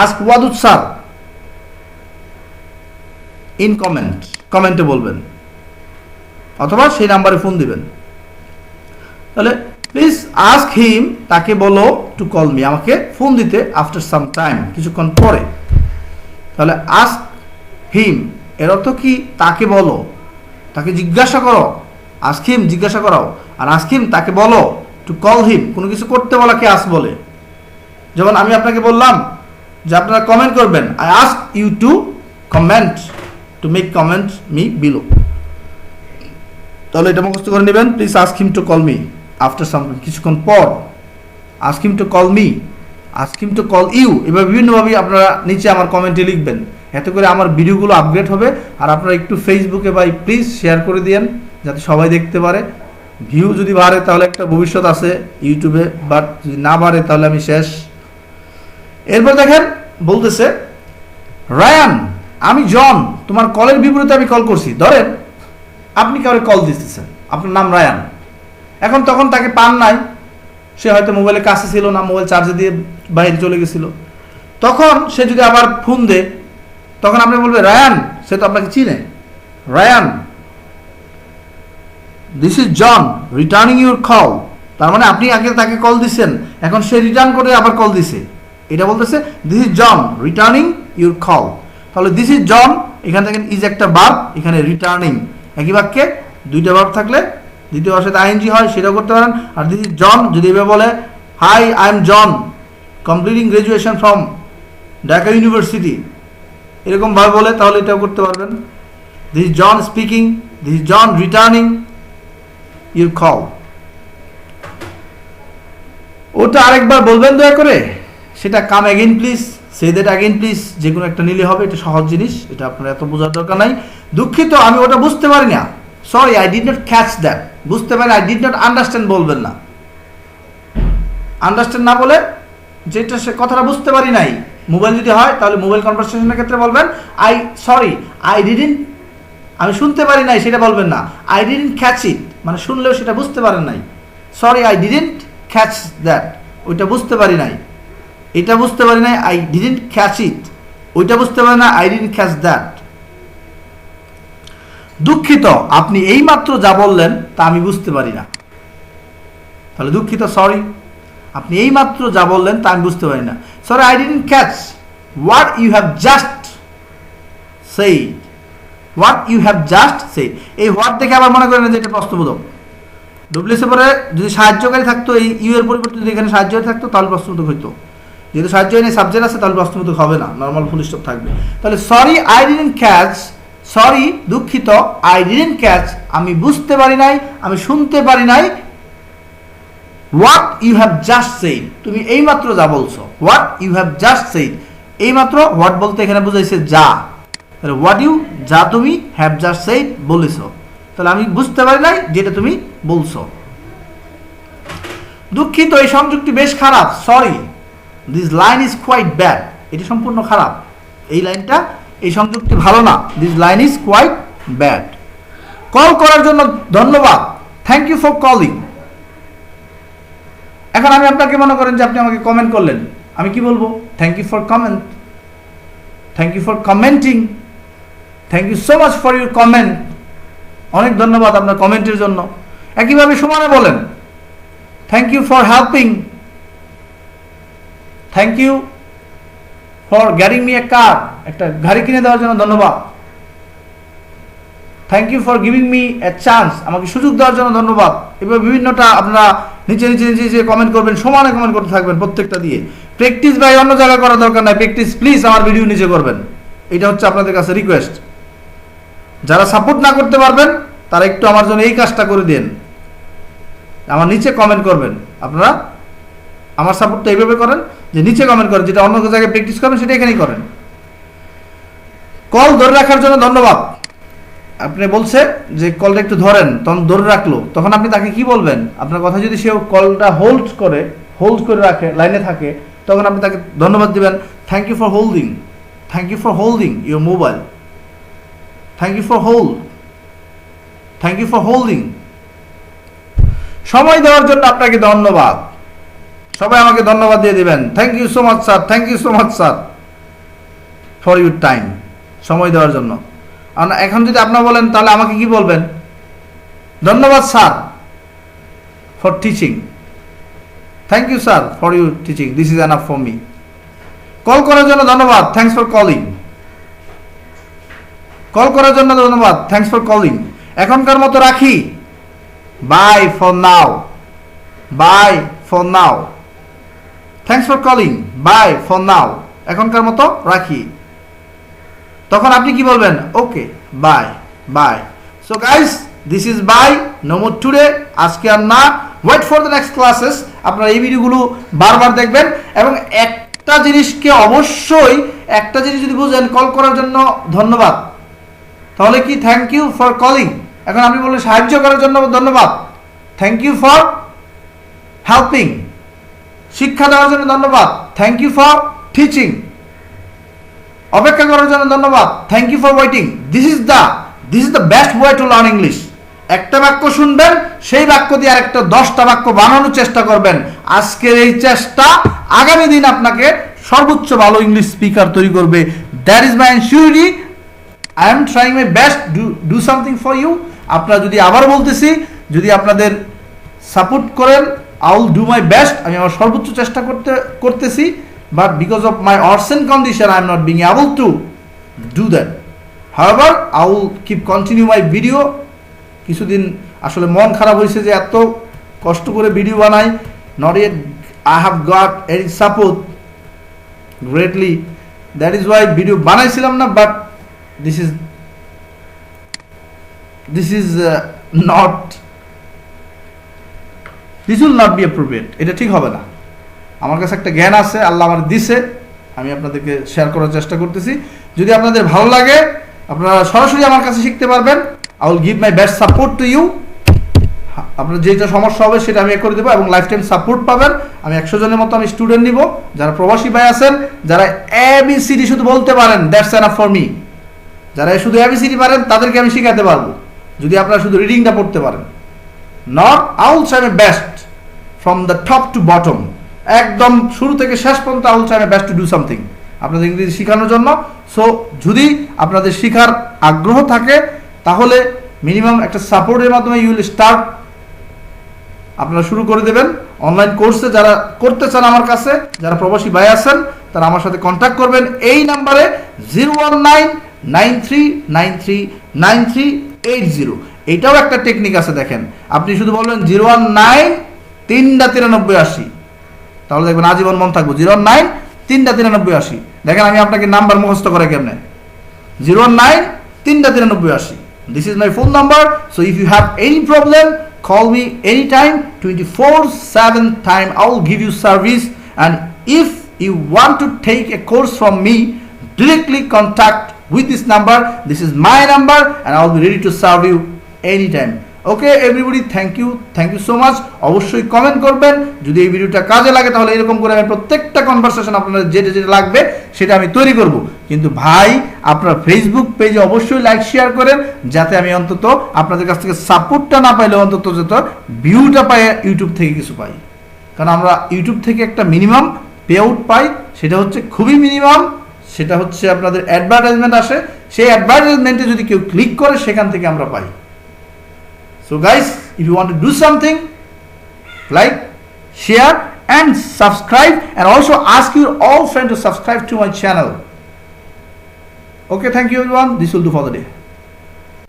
আস্ক ওয়াদুদ স্যার। ইন কমেন্টে বলবেন, অথবা সেই নাম্বারে ফোন দিবেন। তাহলে প্লিজ আস্ক হিম, তাকে বলো টু কল মি, আমাকে ফোন দিতে আফটার সাম টাইম, কিছুক্ষণ পরে। তাহলে আস্ক হিম এর অর্থ কি? তাকে বলো, তাকে জিজ্ঞাসা করো। আস্ক হিম জিজ্ঞাসা করাও, আর আস্ক হিম তাকে বলো টু কল হিম, কোনো কিছু করতে বলাকে আস্ক বলে। যেমন আমি আপনাকে বললাম যে আপনারা কমেন্ট করবেন, I ask you to comment, to make comment me below. তাহলে এটা মুখস্থ করে নেবেন, please ask him to call me after some, কিছুক্ষণ পর। Ask him to call me, ask him to call you, এবার বিভিন্নভাবে আপনারা নিচে আমার কমেন্টে লিখবেন, এতে করে আমার ভিডিওগুলো আপগ্রেড হবে। আর আপনারা একটু ফেসবুকে ভাই প্লিজ শেয়ার করে দিয়েন, যাতে সবাই দেখতে পারে। ভিউ যদি বাড়ে তাহলে একটা ভবিষ্যৎ আছে ইউটিউবে, বাট যদি না বাড়ে তাহলে আমি শেষ। এরপর দেখেন বলতেছে, রায়ান আমি জন, তোমার কলের বিপরীতে আমি কল করছি। ধরেন আপনি কাউকে কল দিতেছেন, আপনার নাম রায়ান, এখন তখন তাকে পান নাই, সে হয়তো মোবাইলের কাছে ছিল না, মোবাইল চার্জে দিয়ে বাইরে চলে গেছিল। তখন সে যদি আবার ফোন দেয়, তখন আপনি বলবেন রায়ান, সে তো আপনাকে চিনে, Ryan this is John returning your call. তার মানে আপনি আগে তাকে কল দিচ্ছেন, এখন সে রিটার্ন করে আবার কল দিছে, এটা বলতেছে this is John returning your call. তাহলে দিস ইজ জন, এখানে দেখেন ইজ একটা ভার্ব, এখানে রিটার্নিং, একই বাক্যে দুইটা ভার্ব থাকলে দ্বিতীয় সাথে আইএনজি হয়, সেটাও করতে পারেন। আর দিস ইজ জন যদি এভাবে বলে, hi I am John completing graduation from Dhaka university, এরকম ভাবে বলে, তাহলে এটাও করতে পারবেন। This is John speaking, this is John returning your call. ওটা আরেকবার বলবেন দয়া করে, সেটা come again please, say that again please, যে কোনো একটা নিলে হবে, এটা সহজ জিনিস, এটা আপনার এত বোঝার দরকার নাই। দুঃখিত আমি ওটা বুঝতে পারি না, sorry I did not catch that, বুঝতে পারি, আই ডিড নট আন্ডারস্ট্যান্ড বলবেন না। আন্ডারস্ট্যান্ড না বলে, যেটা সে কথাটা বুঝতে পারি নাই, মোবাইল যদি হয় তাহলে মোবাইল কনভারসেশনের ক্ষেত্রে বলবেন আই সরি আই ডিডন্ট, আমি শুনতে পারি নাই সেটা বলবেন না, আই ডিডন্ট ক্যাচ ইট, মানে শুনলেও সেটা বুঝতে পারেন নাই। Sorry I didn't catch that, ওইটা বুঝতে পারি নাই, এটা বুঝতে পারি নাই, আই ডিডন্ট ক্যাচ ইট, ওইটা বুঝতে পারি না, আই ডিডন্ট ক্যাচ দ্যাট। দুঃখিত আপনি এইমাত্র যা বললেন তা আমি বুঝতে পারি না। তাহলে দুঃখিত সরি, আপনি এইমাত্র যা বললেন তা আমি বুঝতে পারি না। Sorry I didn't catch what you have just said, what you have just said. এই হোয়াট দেখে আবার মনে করেন যে এটা প্রশ্নবোধক। ডব্লিউএস এর পরে যদি সাহায্যকারী থাকতো, এই ইউ এর পরিবর্তে যদি এখানে সাহায্যকারী থাকতো তাহলে প্রশ্নবোধক হইতো। যেহেতু সাহায্যকারী নেই, সাবজেক্ট আছে, তাহলে প্রশ্নবোধক হবে না, নর্মাল ফুল স্টপ থাকবে। তাহলে sorry I didn't catch, sorry দুঃখিত, আই ডিডন্ট ক্যাচ আমি বুঝতে পারি নাই, আমি শুনতে পারি নাই, what you have just said তুমি এইমাত্র যা বলছো, what you have just said, এইমাত্র হোয়াট বলতে এখানে বুঝাইছে যা, তাহলে হোয়াট ইউ যা তুমি হ্যাভ জাস্ট সেইড বলেছো, তাহলে আমি বুঝতে পারি নাই যেটা তুমি বলছো। দুঃখিত এই সংযুক্তি বেশ খারাপ, sorry this line is quite bad, এটি সম্পূর্ণ খারাপ, এই লাইনটা, এই সংযুক্তি ভালো না, this line is quite bad. Call করার জন্য ধন্যবাদ, থ্যাংক ইউ ফর কলিং। এখন আমি আপনাকে মনে করেন যে আপনি আমাকে কমেন্ট করলেন, আমি কি বলবো? Thank you for comment, thank you for commenting, thank you so much for your comment, অনেক ধন্যবাদ আপনার কমেন্টের জন্য। একইভাবে সমানে বলেন, thank you for helping, thank you for getting me a car, একটা গাড়ি কিনে দেওয়ার জন্য ধন্যবাদ। Thank you for giving me a chance, আমাকে সুযোগ দেওয়ার জন্য ধন্যবাদ। এবার বিভিন্নটা আপনারা নিচে নিচে নিচে কমেন্ট করবেন, সমানে কমেন্ট করতে থাকবেন প্রত্যেকটা দিয়ে। প্র্যাকটিস ভাই অন্য জায়গায় করার দরকার নাই, প্র্যাকটিস প্লিজ আমার ভিডিও নিচে করবেন, এটা হচ্ছে আপনাদের কাছে রিকোয়েস্ট। যারা সাপোর্ট না করতে পারবেন তারা একটু আমার জন্য এই কাজটা করে দেন, আমার নিচে কমেন্ট করবেন। আপনারা আমার সাপোর্টটা এইভাবে করেন যে নিচে কমেন্ট করেন, যেটা অন্য জায়গায় প্র্যাকটিস করবেন সেটা এখানেই করেন। কল ধরে রাখার জন্য ধন্যবাদ। আপনি বলছে যে কলটা একটু ধরেন, তখন ধরে রাখলো, তখন আপনি তাকে কি বলবেন? আপনার কথা যদি সে কলটা হোল্ড করে রাখে, লাইনে থাকে, তখন আপনি তাকে ধন্যবাদ দিবেন, thank you for holding, thank you for holding your mobile, thank you for thank you for holding. সময় দেওয়ার জন্য আপনাকে ধন্যবাদ, সবাই আমাকে ধন্যবাদ দিয়ে দিবেন, thank you so much sir, thank you so much sir for your time, সময় দেওয়ার জন্য। আর এখন যদি আপনারা বলেন তাহলে আমাকে কি বলবেন? ধন্যবাদ sir for teaching, thank you sir for your teaching, this is enough for me. Call করার জন্য ধন্যবাদ, থ্যাংকস ফর কলিং। কল করার জন্য ধন্যবাদ, থ্যাংকস ফর কলিং। এখনকার মতো রাখি, bye for now, bye for now, thanks for calling, bye for now. এখনকার মতো রাখি। তখন আপনি কি বলবেন? Okay, bye bye. So guys, this is bye, no more today. আজকে আর না, wait for the next classes. আপনারা এই ভিডিওগুলো বারবার দেখবেন এবং একটা জিনিসকে অবশ্যই, একটা জিনিস যদি বুঝেন, কল করার জন্য ধন্যবাদ, তাহলে কি থ্যাংক ইউ ফর কলিং। এখন আপনি বললেন সাহায্য করার জন্য ধন্যবাদ, থ্যাংক ইউ ফর হেল্পিং। শিক্ষা দেওয়ার জন্য ধন্যবাদ, থ্যাংক ইউ ফর টিচিং। অপেক্ষা করার জন্য ধন্যবাদ, thank you for waiting. This is the best way to learn English. একটা বাক্য শুনবেন, সেই বাক্য দিয়ে আরেকটা 10টা বাক্য বানানোর চেষ্টা করবেন। আজকের এই চেষ্টা আগামী দিন আপনাকে সর্বোচ্চ ভালো ইংলিশ স্পিকার তৈরি করবে। That is my ensurity. I am trying my best do something for you. আপনারা যদি, আবার বলতেছি, যদি আপনাদের সাপোর্ট করেন, I will do my best. আমি আমার সর্বোচ্চ চেষ্টা করতেছি, but because of my worsen condition I am not being able to do that. However I will keep continue my video. কিছুদিন আসলে মন খারাপ হয়েছে যে এত কষ্ট করে ভিডিও বানাই, not yet I have got any support greatly. That is why video বানাইছিলাম না। But this is not, this will not be appropriate. এটা ঠিক হবে না। আমার কাছে একটা জ্ঞান আছে, আল্লাহ আমার দিছে, আমি আপনাদেরকে শেয়ার করার চেষ্টা করতেছি। যদি আপনাদের ভালো লাগে, আপনারা সরাসরি আমার কাছে শিখতে পারবেন। I will give my best support to you. আপনার যেটা সমস্যা হবে সেটা আমি করে দেবো এবং লাইফ টাইম সাপোর্ট পাবেন। আমি 100 জনের মতো আমি স্টুডেন্ট নিব। যারা প্রবাসী ভাই আছেন, যারা ABCD শুধু বলতে পারেন, দ্যাটস এনাফ ফর মি। যারা শুধু ABCD পারেন, তাদেরকে আমি শিখাতে পারবো, যদি আপনারা শুধু রিডিংটা পড়তে পারেন। Not, I will try my best from the top to bottom, একদম শুরু থেকে শেষ পর্যন্ত I will try my best to do something আপনাদের ইংরেজি শেখানোর জন্য। সো যদি আপনাদের শেখার আগ্রহ থাকে, তাহলে মিনিমাম একটা সাপোর্টের মাধ্যমে ইউ উইল স্টার্ট, আপনারা শুরু করে দেবেন। অনলাইন কোর্সে যারা করতে চান আমার কাছে, যারা প্রবাসী ভাই আছেন, তারা আমার সাথে কন্ট্যাক্ট করবেন এই নাম্বারে 01993939380। এইটাও একটা টেকনিক আছে, দেখেন। আপনি শুধু বলবেন 019 39380, তাহলে দেখবেন আজীবন মন থাকবো। 019 39380। দেখেন আমি আপনাকে নাম্বার মুখস্থ করে কেমনে, 019 39380। This is my phone number. So if you have any problem, call me anytime, 24/7 time. I will give you service. And if you want to take a course from me, directly contact with this number. This is my number and I will be ready to serve you anytime. Okay everybody, thank you so much. অবশ্যই comment করবেন যদি এই ভিডিওটা কাজে লাগে, তাহলে এরকম করে আমি প্রত্যেকটা কনভারসেশন আপনাদের যেটা যেটা লাগবে সেটা আমি তৈরি করব। কিন্তু ভাই, আপনার ফেসবুক পেজে অবশ্যই লাইক শেয়ার করেন, যাতে আমি অন্তত আপনাদের কাছ থেকে সাপোর্টটা না পাইলে অন্তত যত ভিউটা পাই ইউটিউব থেকে কিছু পাই। কারণ আমরা ইউটিউব থেকে একটা মিনিমাম পে আউট পাই, সেটা হচ্ছে খুবই মিনিমাম। সেটা হচ্ছে আপনাদের অ্যাডভার্টাইজমেন্ট আসে, সেই অ্যাডভার্টাইজমেন্টে যদি কেউ ক্লিক করে, সেখান থেকে আমরা পাই। So guys, if you want to do something, like, share and subscribe, and also ask your all friends to subscribe to my channel. Okay, thank you everyone. This will do for the day.